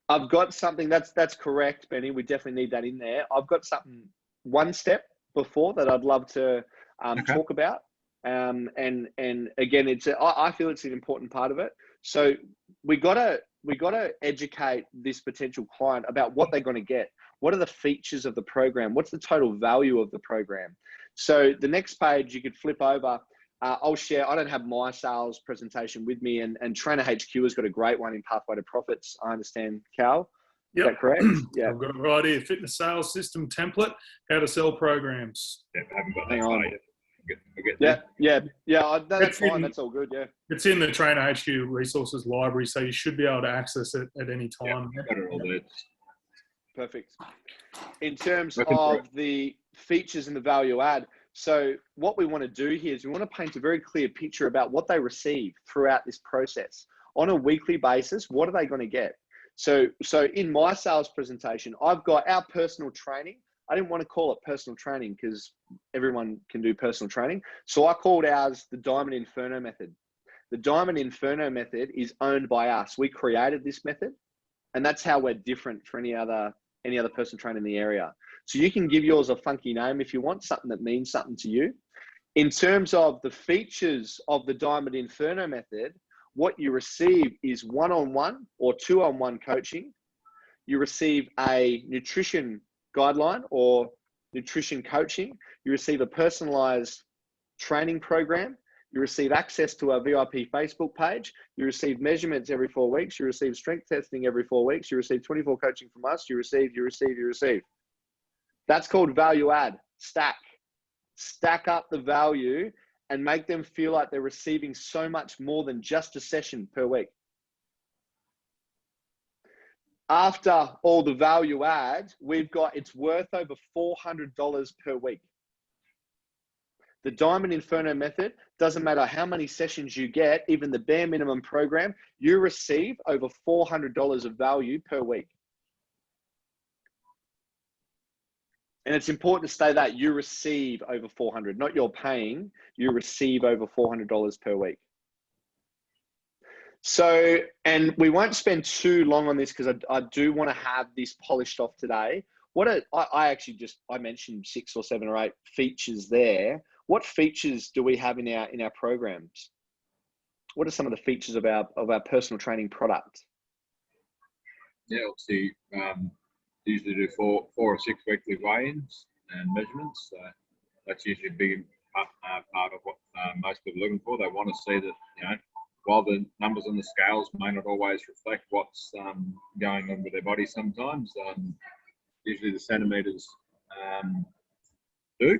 I've got something that's correct, Benny. We definitely need that in there. I've got something one step before that I'd love to talk about. And again, I feel it's an important part of it. So we gotta educate this potential client about what they're going to get. What are the features of the program? What's the total value of the program? So the next page you could flip over. I'll share. I don't have my sales presentation with me, and Trainer HQ has got a great one in Pathway to Profits. I understand, Cal. Is that correct? Yeah. I've got it right here. Fitness sales system template. How to sell programs. Yeah, I haven't got that far yet. Yeah. That's fine. That's all good. Yeah. It's in the Trainer HQ resources library, so you should be able to access it at any time. Yeah, got it all there. Perfect. In terms of the features and the value add, so what we want to do here is we want to paint a very clear picture about what they receive throughout this process. On a weekly basis, what are they going to get? So in my sales presentation, I've got our personal training. I didn't want to call it personal training because everyone can do personal training. So I called ours the Diamond Inferno method. The Diamond Inferno method is owned by us. We created this method, and that's how we're different for any other personal trainer in the area. So you can give yours a funky name if you want, something that means something to you. In terms of the features of the Diamond Inferno method, what you receive is one-on-one or two-on-one coaching. You receive a nutrition guideline or nutrition coaching. You receive a personalized training program. You receive access to our VIP Facebook page. You receive measurements every 4 weeks. You receive strength testing every 4 weeks. You receive 24 coaching from us. You receive. That's called value add. Stack up the value and make them feel like they're receiving so much more than just a session per week. After all the value add, it's worth over $400 per week. The Diamond Inferno method, doesn't matter how many sessions you get, even the bare minimum program, you receive over $400 of value per week. And it's important to say that you receive over $400, not you're paying, you receive over $400 per week. So, and we won't spend too long on this because I do want to have this polished off today. I mentioned 6 or 7 or 8 features there. What features do we have in our programs? What are some of the features of our personal training product? Yeah, obviously, usually do 4 or 6 weekly weigh-ins and measurements. So that's usually a big part of what most people are looking for. They want to see that, while the numbers on the scales may not always reflect what's going on with their body sometimes, usually the centimetres do.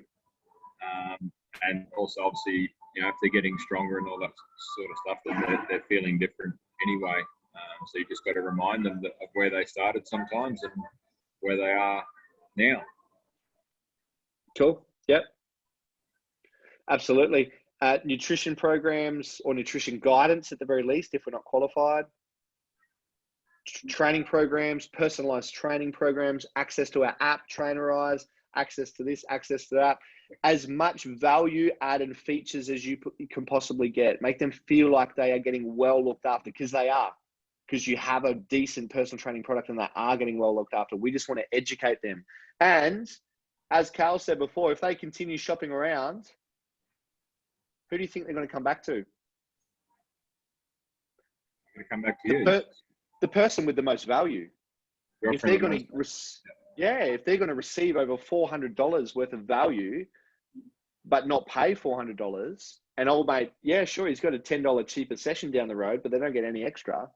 And also, obviously, if they're getting stronger and all that sort of stuff, then they're feeling different anyway. So you just got to remind them of where they started sometimes and where they are now. Cool. Yep. Absolutely. Nutrition programs or nutrition guidance at the very least, if we're not qualified. Training programs, personalized training programs, access to our app, Trainerize, access to this, access to that. As much value added features as you can possibly get. Make them feel like they are getting well looked after, because they are. Because you have a decent personal training product and they are getting well looked after. We just want to educate them. And as Cal said before, if they continue shopping around, who do you think they're going to come back to? They're going to come back to you. The person with the most value. If they're going to if they're going to receive over $400 worth of value, but not pay $400, and old mate, yeah, sure, he's got a $10 cheaper session down the road, but they don't get any extra.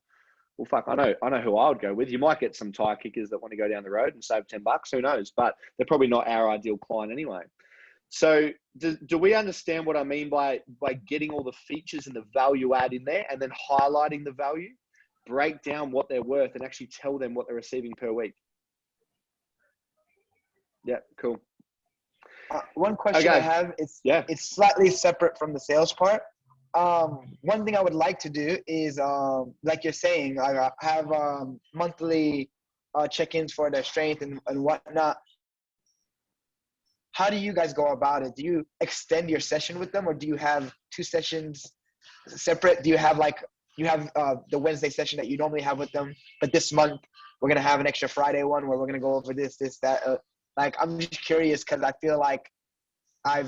Well, fuck, I know who I would go with. You might get some tire kickers that want to go down the road and save $10. Who knows? But they're probably not our ideal client anyway. So do we understand what I mean by getting all the features and the value add in there and then highlighting the value? Break down what they're worth and actually tell them what they're receiving per week. Yeah, cool. One question I have, it's slightly separate from the sales part. One thing I would like to do is, like you're saying, I have monthly check-ins for their strength and whatnot. How do you guys go about it? Do you extend your session with them, or do you have 2 sessions separate? Do you have the Wednesday session that you normally have with them, but this month we're going to have an extra Friday one where we're going to go over this, that. I'm just curious because I feel like I'm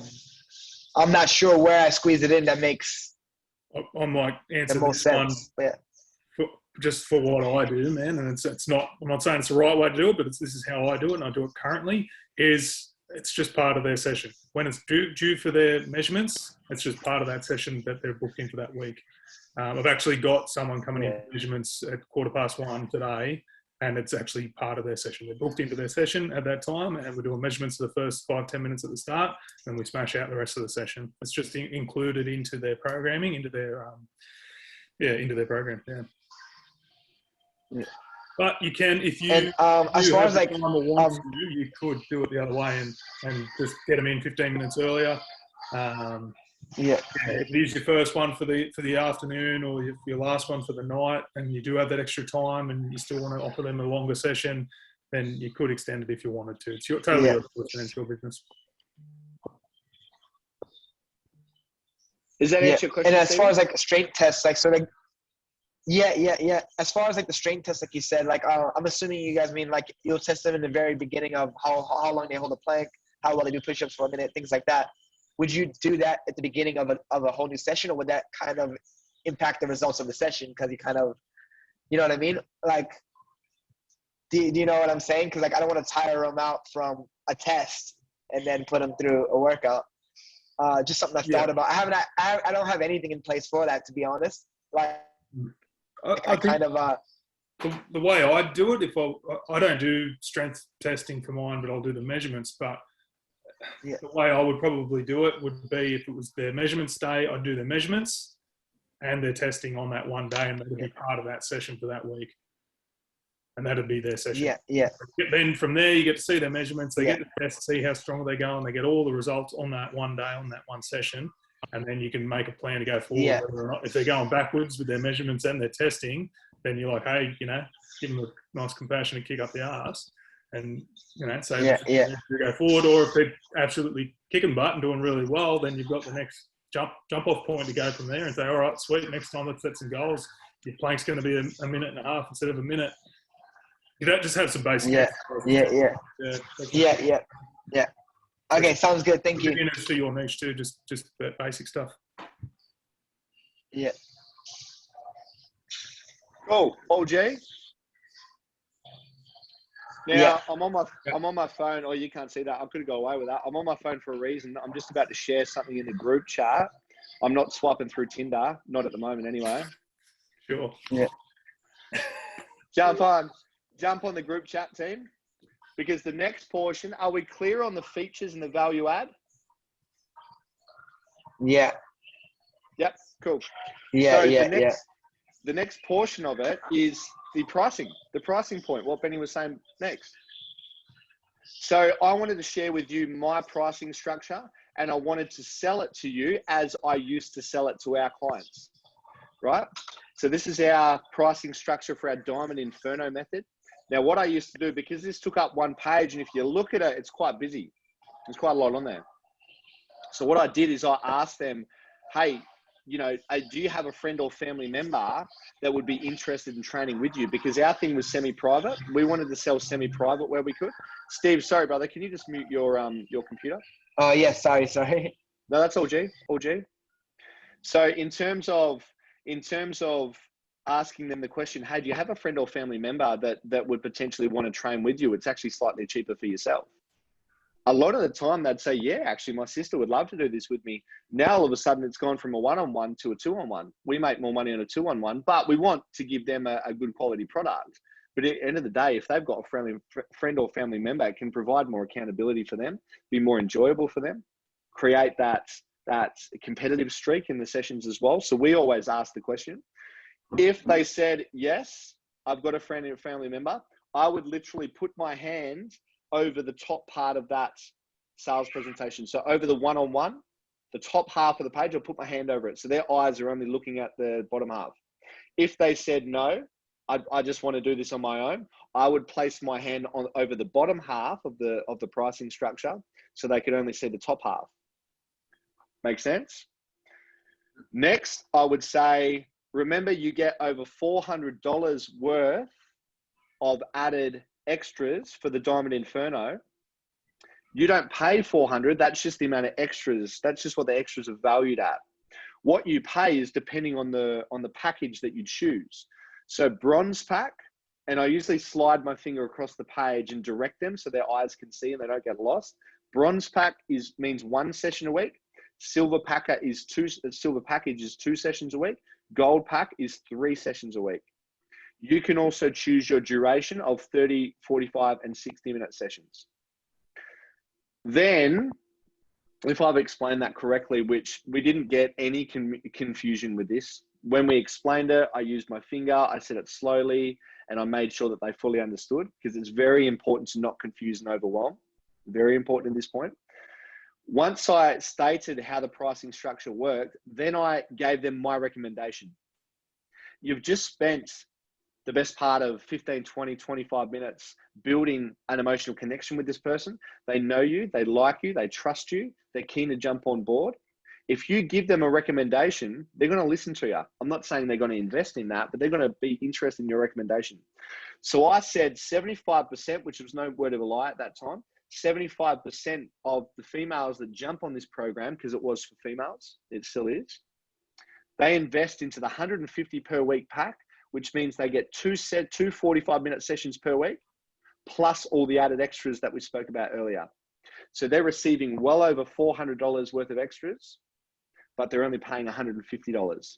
not sure where I squeeze it in that makes I might answer the most sense. Just for what I do, man, and it's not. I'm not saying it's the right way to do it, but this is how I do it, and I do it currently. It's just part of their session. When it's due for their measurements, it's just part of that session that they're booked in for that week. I've actually got someone coming in for measurements at 1:15 today, and it's actually part of their session. They're booked into their session at that time, and we're doing measurements for the first 5-10 minutes at the start, and we smash out the rest of the session. It's just included into their programming, into their program. Yeah. But you can, if you, as far as like, you could do it the other way and just get them in 15 minutes earlier. If it is your first one for the afternoon, or your last one for the night, and you do have that extra time and you still want to offer them a longer session, then you could extend it if you wanted to. It's totally your choice, and it's your business. Is that answer your question? And as far as like strength tests, as far as like the strength test, like you said, like I'm assuming you guys mean like you'll test them in the very beginning of how long they hold a plank, how well they do push-ups for a minute, things like that. Would you do that at the beginning of a whole new session, or would that kind of impact the results of the session because you kind of, you know what I mean? Like, do you know what I'm saying? Because like I don't want to tire them out from a test and then put them through a workout. Just something I've thought about. I don't have anything in place for that, to be honest. Like I think kind of the way I do it, if I don't do strength testing for mine, but I'll do the measurements. But Yeah. the way I would probably do it would be if it was their measurements day, I'd do their measurements and their testing on that one day, and that would be part of that session for that week. And that'd be their session. Yeah. Then from there, you get to see their measurements. They get to test, see how strong they go, and they get all the results on that one day, on that one session. And then you can make a plan to go forward. Yeah. Whether or not, if they're going backwards with their measurements and their testing, then you're like, hey, you know, give them a nice compassionate kick up the arse, and you know, say to go forward. Or if they're absolutely kicking butt and doing really well, then you've got the next jump off point to go from there and say, all right, sweet, next time let's set some goals. Your plank's going to be a minute and a half instead of a minute. You don't just have some basic. Yeah. Okay, sounds good. Thank you. Beginners for your niche too, just that basic stuff. Yeah. Cool. OG. Now I'm on my phone. Oh, you can't see that. I could go away with that. I'm on my phone for a reason. I'm just about to share something in the group chat. I'm not swiping through Tinder, not at the moment anyway. Sure. Yeah. Jump on the group chat, team, because the next portion, are we clear on the features and the value add? Yeah. Yep, cool. Yeah, so the next portion of it is the pricing point, what Benny was saying next. So I wanted to share with you my pricing structure, and I wanted to sell it to you as I used to sell it to our clients, right? So this is our pricing structure for our Diamond Inferno method. Now, what I used to do, because this took up one page, and if you look at it, it's quite busy. There's quite a lot on there. So what I did is I asked them, hey, you know, do you have a friend or family member that would be interested in training with you? Because our thing was semi-private. We wanted to sell semi-private where we could. Steve, sorry, brother, can you just mute your computer? Oh, yes, sorry. No, that's all G. So in terms of asking them the question, hey, do you have a friend or family member that would potentially want to train with you? It's actually slightly cheaper for yourself. A lot of the time they'd say, yeah, actually my sister would love to do this with me. Now all of a sudden it's gone from a one-on-one to a two-on-one. We make more money on a two-on-one, but we want to give them a good quality product. But at the end of the day, if they've got a friend or family member, it can provide more accountability for them, be more enjoyable for them, create that competitive streak in the sessions as well. So we always ask the question. If they said, yes, I've got a friend or family member, I would literally put my hand over the top part of that sales presentation. So over the one-on-one, the top half of the page, I'll put my hand over it. So their eyes are only looking at the bottom half. If they said, no, I just want to do this on my own, I would place my hand over the bottom half of the pricing structure so they could only see the top half. Make sense? Next, I would say, remember you get over $400 worth of added extras for the Diamond Inferno. You don't pay $400. That's just the amount of extras. That's just what the extras are valued at. What you pay is depending on the package that you choose. So bronze pack, and I usually slide my finger across the page and direct them so their eyes can see and they don't get lost. Bronze pack means 1 session a week. Silver package is 2 sessions a week. Gold pack is 3 sessions a week. You can also choose your duration of 30, 45, and 60-minute sessions. Then, if I've explained that correctly, which we didn't get any confusion with this, when we explained it, I used my finger, I said it slowly, and I made sure that they fully understood, because it's very important to not confuse and overwhelm. Very important at this point. Once I stated how the pricing structure worked, then I gave them my recommendation. You've just spent the best part of 15, 20, 25 minutes building an emotional connection with this person. They know you, they like you, they trust you, they're keen to jump on board. If you give them a recommendation, they're going to listen to you. I'm not saying they're going to invest in that, but they're going to be interested in your recommendation. So I said 75%, which was no word of a lie at that time, 75% of the females that jump on this program, because it was for females, it still is, They invest into the 150 per week pack, which means they get two 45-minute sessions per week, plus all the added extras that we spoke about earlier. So they're receiving well over $400 worth of extras, but they're only paying $150.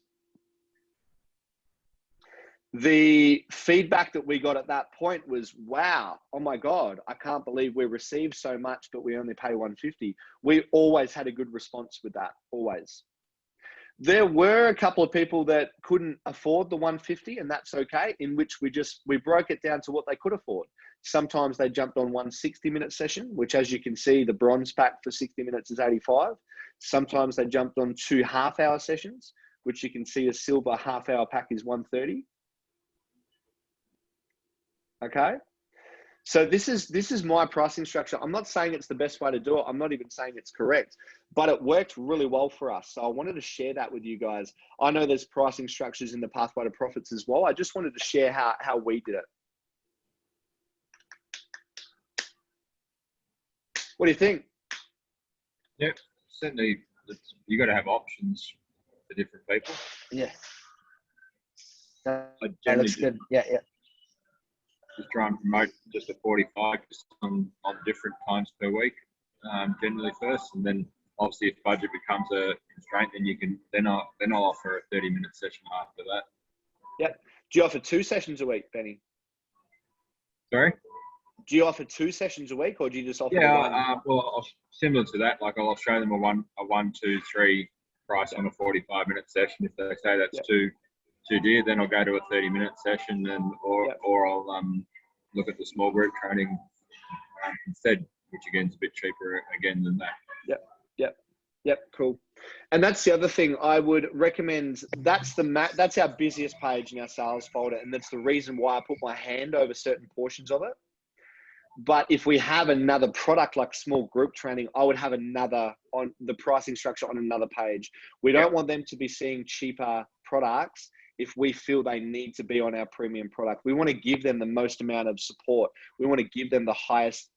The feedback that we got at that point was, wow, oh my God, I can't believe we received so much, but we only pay $150. We always had a good response with that, always. There were a couple of people that couldn't afford the $150, and that's okay, in which we broke it down to what they could afford. Sometimes they jumped on one 60-minute session, which, as you can see, the bronze pack for 60 minutes is $85. Sometimes they jumped on 2 half-hour sessions, which you can see a silver half-hour pack is $130. Okay. So this is my pricing structure. I'm not saying it's the best way to do it. I'm not even saying it's correct, but it worked really well for us. So I wanted to share that with you guys. I know there's pricing structures in the Pathway to Profits as well. I just wanted to share how we did it. What do you think? Yeah, certainly. You got to have options for different people. Yeah. That looks good. Yeah. Just try and promote just a 45 just on different times per week, generally first, and then obviously if budget becomes a constraint, then I'll offer a 30-minute session after that. Yep. Do you offer 2 sessions a week, Benny? Sorry? Do you offer 2 sessions a week, or do you just offer? Yeah, well, similar to that. Like I'll show them a 1, 2, 3 price on a 45-minute session. If they say that's too dear, then I'll go to a 30-minute session, or I'll look at the small group training instead, which again is a bit cheaper than that. Yep. Cool. And that's the other thing I would recommend. That's our busiest page in our sales folder, and that's the reason why I put my hand over certain portions of it. But if we have another product like small group training, I would have another on the pricing structure on another page. We don't want them to be seeing cheaper products if we feel they need to be on our premium product. We want to give them the most amount of support. We want to give them the highest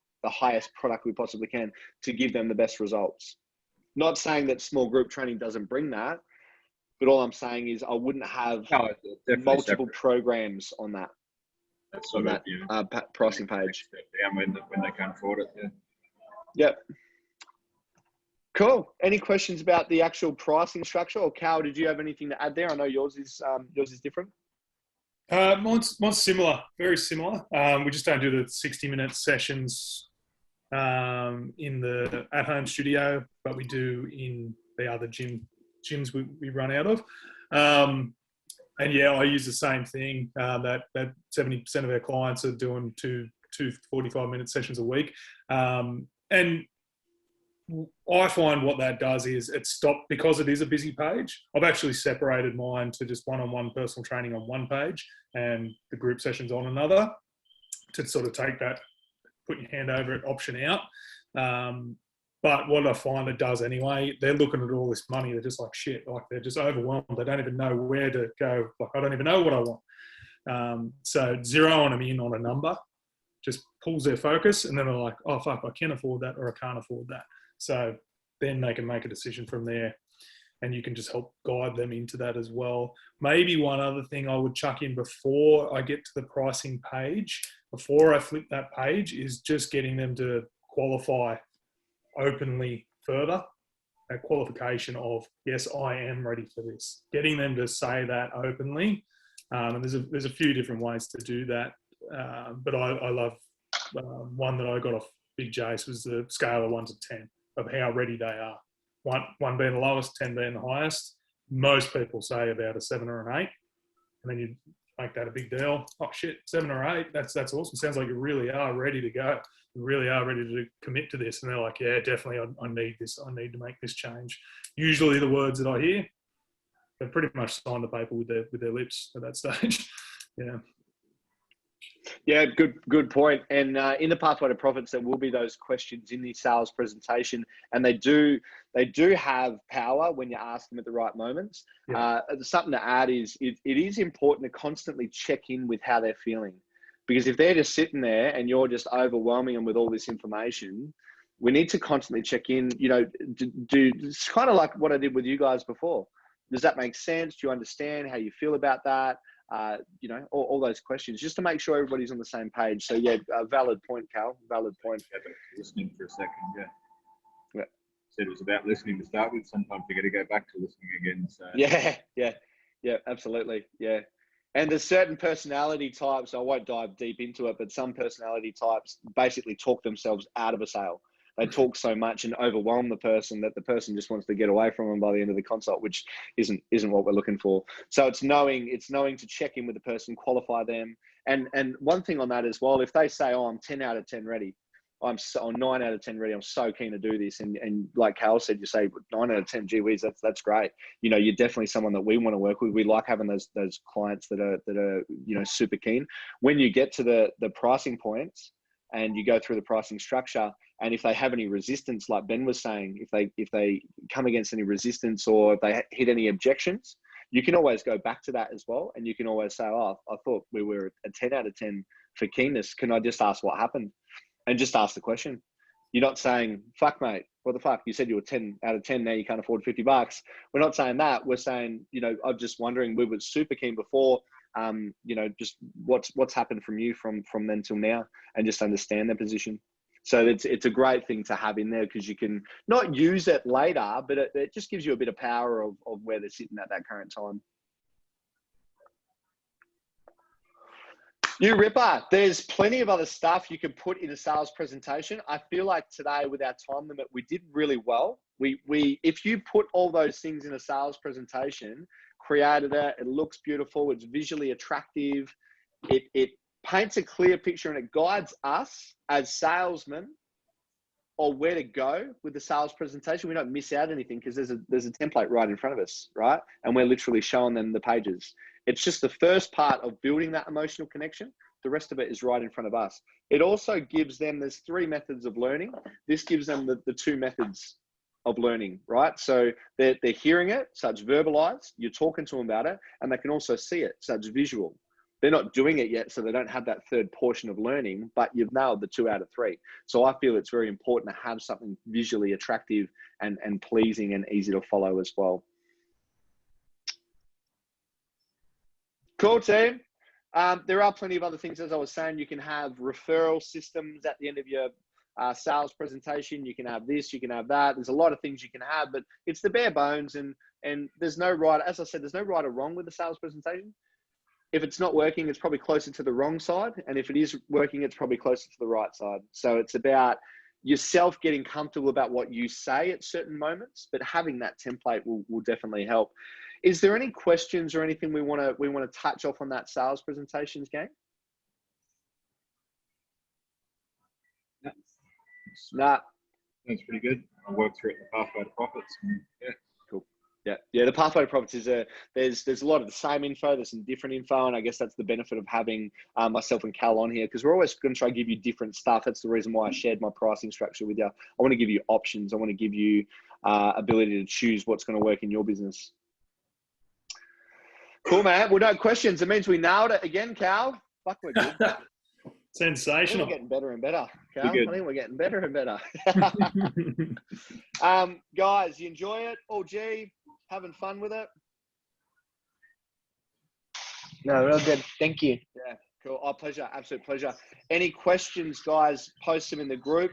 product we possibly can to give them the best results. Not saying that small group training doesn't bring that, but all I'm saying is I wouldn't have multiple programs on that. That's on that pricing page. Down when they can't afford it. Yeah. Yep. Cool. Any questions about the actual pricing structure? Or Cal, did you have anything to add there? I know yours is different. Mine's similar, very similar. We just don't do the 60-minute sessions in the at-home studio, but we do in the other gyms we run out of. And yeah, I use the same thing. That 70% of our clients are doing two 45-minute sessions a week, and I find what that does is it stopped, because it is a busy page. I've actually separated mine to just one-on-one personal training on one page and the group sessions on another, to sort of take that put your hand over it option out. But what I find it does anyway, they're looking at all this money. They're just like, shit, like they're just overwhelmed. They don't even know where to go. Like, I don't even know what I want. So zeroing them in on a number just pulls their focus, and then they're like, oh, fuck, I can afford that or I can't afford that. So then they can make a decision from there, and you can just help guide them into that as well. Maybe one other thing I would chuck in before I get to the pricing page, before I flip that page, is just getting them to qualify openly further, a qualification of, yes, I am ready for this. Getting them to say that openly. And there's a few different ways to do that. But I love one that I got off Big Jace was the scale of 1 to 10 of how ready they are. One being the lowest, 10 being the highest. Most people say about a 7 or an 8. And then you make that a big deal. Oh shit, 7 or 8, that's awesome. Sounds like you really are ready to go. You really are ready to commit to this. And they're like, yeah, definitely I need this. I need to make this change. Usually the words that I hear, they pretty much sign the paper with their lips at that stage. Yeah. Yeah, good point. And in the Pathway to Profits, there will be those questions in the sales presentation, and they do have power when you ask them at the right moments. Yeah. Something to add is it is important to constantly check in with how they're feeling, because if they're just sitting there and you're just overwhelming them with all this information, we need to constantly check in. You know, do it's kind of like what I did with you guys before. Does that make sense? Do you understand how you feel about that? You know, all those questions, just to make sure everybody's on the same page. So yeah, valid point, Cal. Valid point. Listening for a second, yeah. Yeah. Said it was about listening to start with. Sometimes you got to go back to listening again. So Yeah, absolutely, yeah. And there's certain personality types. I won't dive deep into it, but some personality types basically talk themselves out of a sale. They talk so much and overwhelm the person that the person just wants to get away from them by the end of the consult, which isn't what we're looking for. So it's knowing to check in with the person, qualify them. And one thing on that as well, if they say, "Oh, I'm 10 out of 10 ready," I'm 9 out of 10 ready, I'm so keen to do this. And like Cal said, you say 9 out of 10, gee whiz, that's great. You know, you're definitely someone that we want to work with. We like having those clients that are, you know, super keen. When you get to the pricing points and you go through the pricing structure, and if they have any resistance, like Ben was saying, if they come against any resistance or if they hit any objections, you can always go back to that as well. And you can always say, "Oh, I thought we were a 10 out of 10 for keenness. Can I just ask what happened?" And just ask the question. You're not saying, "Fuck, mate, what the fuck? You said you were 10 out of 10. Now you can't afford $50. We're not saying that. We're saying, you know, I'm just wondering, we were super keen before, you know, just what's happened from you from then till now, and just understand their position. So it's a great thing to have in there, because you can not use it later, but it just gives you a bit of power of where they're sitting at that current time. You ripper. There's plenty of other stuff you can put in a sales presentation. I feel like today, with our time limit, we did really well. If you put all those things in a sales presentation, created it looks beautiful, it's visually attractive, it paints a clear picture, and it guides us as salesmen on where to go with the sales presentation. We don't miss out anything, because there's a template right in front of us, right? And we're literally showing them the pages. It's just the first part of building that emotional connection. The rest of it is right in front of us. It also gives them, there's 3 methods of learning. This gives them the 2 methods of learning, right? So they're hearing it, so it's verbalized, you're talking to them about it, and they can also see it, so it's visual. They're not doing it yet, so they don't have that third portion of learning, but you've nailed the 2 out of 3. So I feel it's very important to have something visually attractive and pleasing and easy to follow as well. Cool, team. There are plenty of other things. As I was saying, you can have referral systems at the end of your sales presentation. You can have this, you can have that. There's a lot of things you can have, but it's the bare bones, and there's no right, as I said, there's no right or wrong with the sales presentation. If it's not working, it's probably closer to the wrong side. And if it is working, it's probably closer to the right side. So it's about yourself getting comfortable about what you say at certain moments, but having that template will definitely help. Is there any questions or anything we want to touch off on that sales presentations, gang? Nah. That's pretty good. I worked through it in the Pathway to Profits. And yeah. Cool. Yeah. The Pathway to Profits is there's a lot of the same info. There's some different info, and I guess that's the benefit of having myself and Cal on here, because we're always going to try to give you different stuff. That's the reason why I shared my pricing structure with you. I want to give you options. I want to give you ability to choose what's going to work in your business. Cool, man. Well, no questions. It means we nailed it again, Cal. Fuck, we're good. Sensational. We're getting better and better, Cal. I think we're getting better and better. Guys, you enjoy it? Oh, gee, having fun with it? No, real good. Thank you. Yeah, cool. Oh, pleasure. Absolute pleasure. Any questions, guys, post them in the group.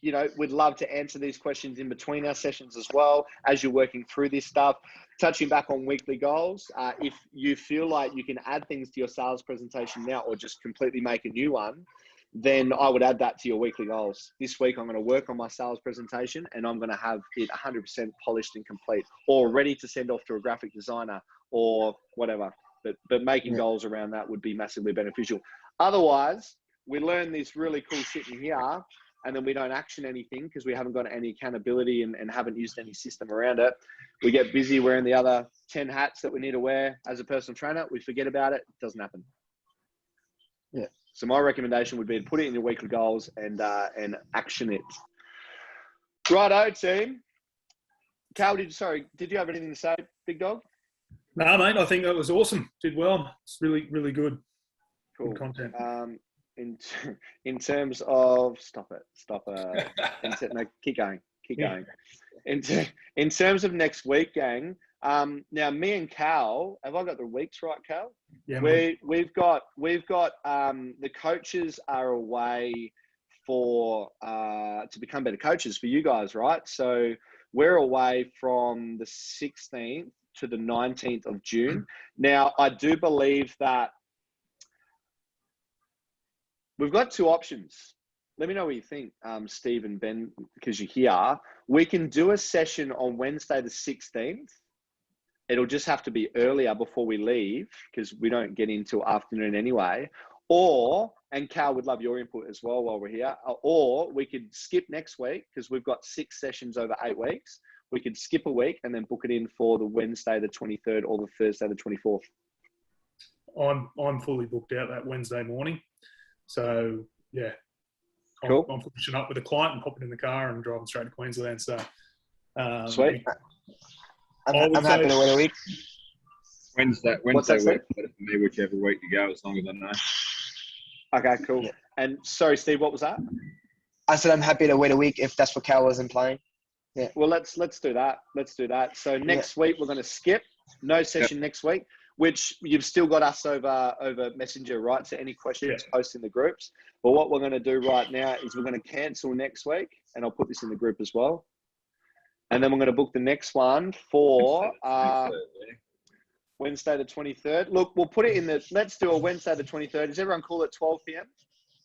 You know, we'd love to answer these questions in between our sessions as well, as you're working through this stuff. Touching back on weekly goals, if you feel like you can add things to your sales presentation now, or just completely make a new one, then I would add that to your weekly goals. This week, I'm going to work on my sales presentation, and I'm going to have it 100% polished and complete, or ready to send off to a graphic designer or whatever. But making goals around that would be massively beneficial. Otherwise, we learn this really cool shit in here, and then we don't action anything because we haven't got any accountability and haven't used any system around it. We get busy wearing the other 10 hats that we need to wear as a personal trainer. We forget about it. It doesn't happen. Yeah. So my recommendation would be to put it in your weekly goals and action it. Righto, team. Cal, did you have anything to say, big dog? No, mate, I think that was awesome. Did well. It's really, really good. Cool. Good content. In terms of, stop it. No, keep going. In terms of next week, gang, Now, me and Cal, have I got the weeks right, Cal? Yeah, mate. We've got the coaches are away for to become better coaches for you guys, right? So we're away from the 16th to the 19th of June. Now, I do believe that we've got two options. Let me know what you think, Steve and Ben, because you're here. We can do a session on Wednesday the 16th. It'll just have to be earlier before we leave because we don't get into afternoon anyway. Or, and Cal would love your input as well while we're here, or we could skip next week because we've got 6 sessions over 8 weeks. We could skip a week and then book it in for the Wednesday the 23rd or the Thursday the 24th. I'm fully booked out that Wednesday morning. So, yeah. Cool. I'm finishing up with a client and popping in the car and driving straight to Queensland. So, Sweet. I'm happy to wait a week. Wednesday What's that, works better for me, whichever week you go, as long as I know. Okay, cool. Yeah. And sorry, Steve, what was that? I said I'm happy to wait a week if that's what Cal was implying. Yeah. Well, let's do that. Let's do that. So next week we're going to skip. No session next week, which you've still got us over Messenger, right? So any questions, post in the groups. But what we're going to do right now is we're going to cancel next week, and I'll put this in the group as well. And then we're going to book the next one for Wednesday the 23rd. Look, we'll put it in the. Let's do a Wednesday the 23rd. Is everyone cool at 12 p.m.?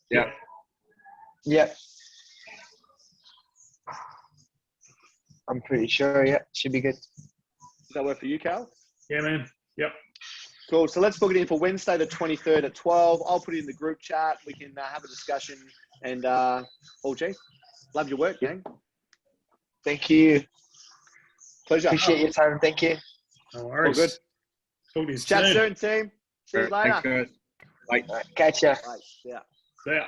Yeah. Yeah. I'm pretty sure. Yeah, should be good. Does that work for you, Cal? yeah, man. Yep. Cool. So let's book it in for Wednesday the 23rd at 12. I'll put it in the group chat. We can have a discussion. And, gee, love your work, gang. Thank you. Pleasure. Appreciate your time. Thank you. No worries. All good. Talk to you Chat soon. soon, team. See you later. Thanks, guys. Bye. All right, catch ya. Bye. Yeah. See ya.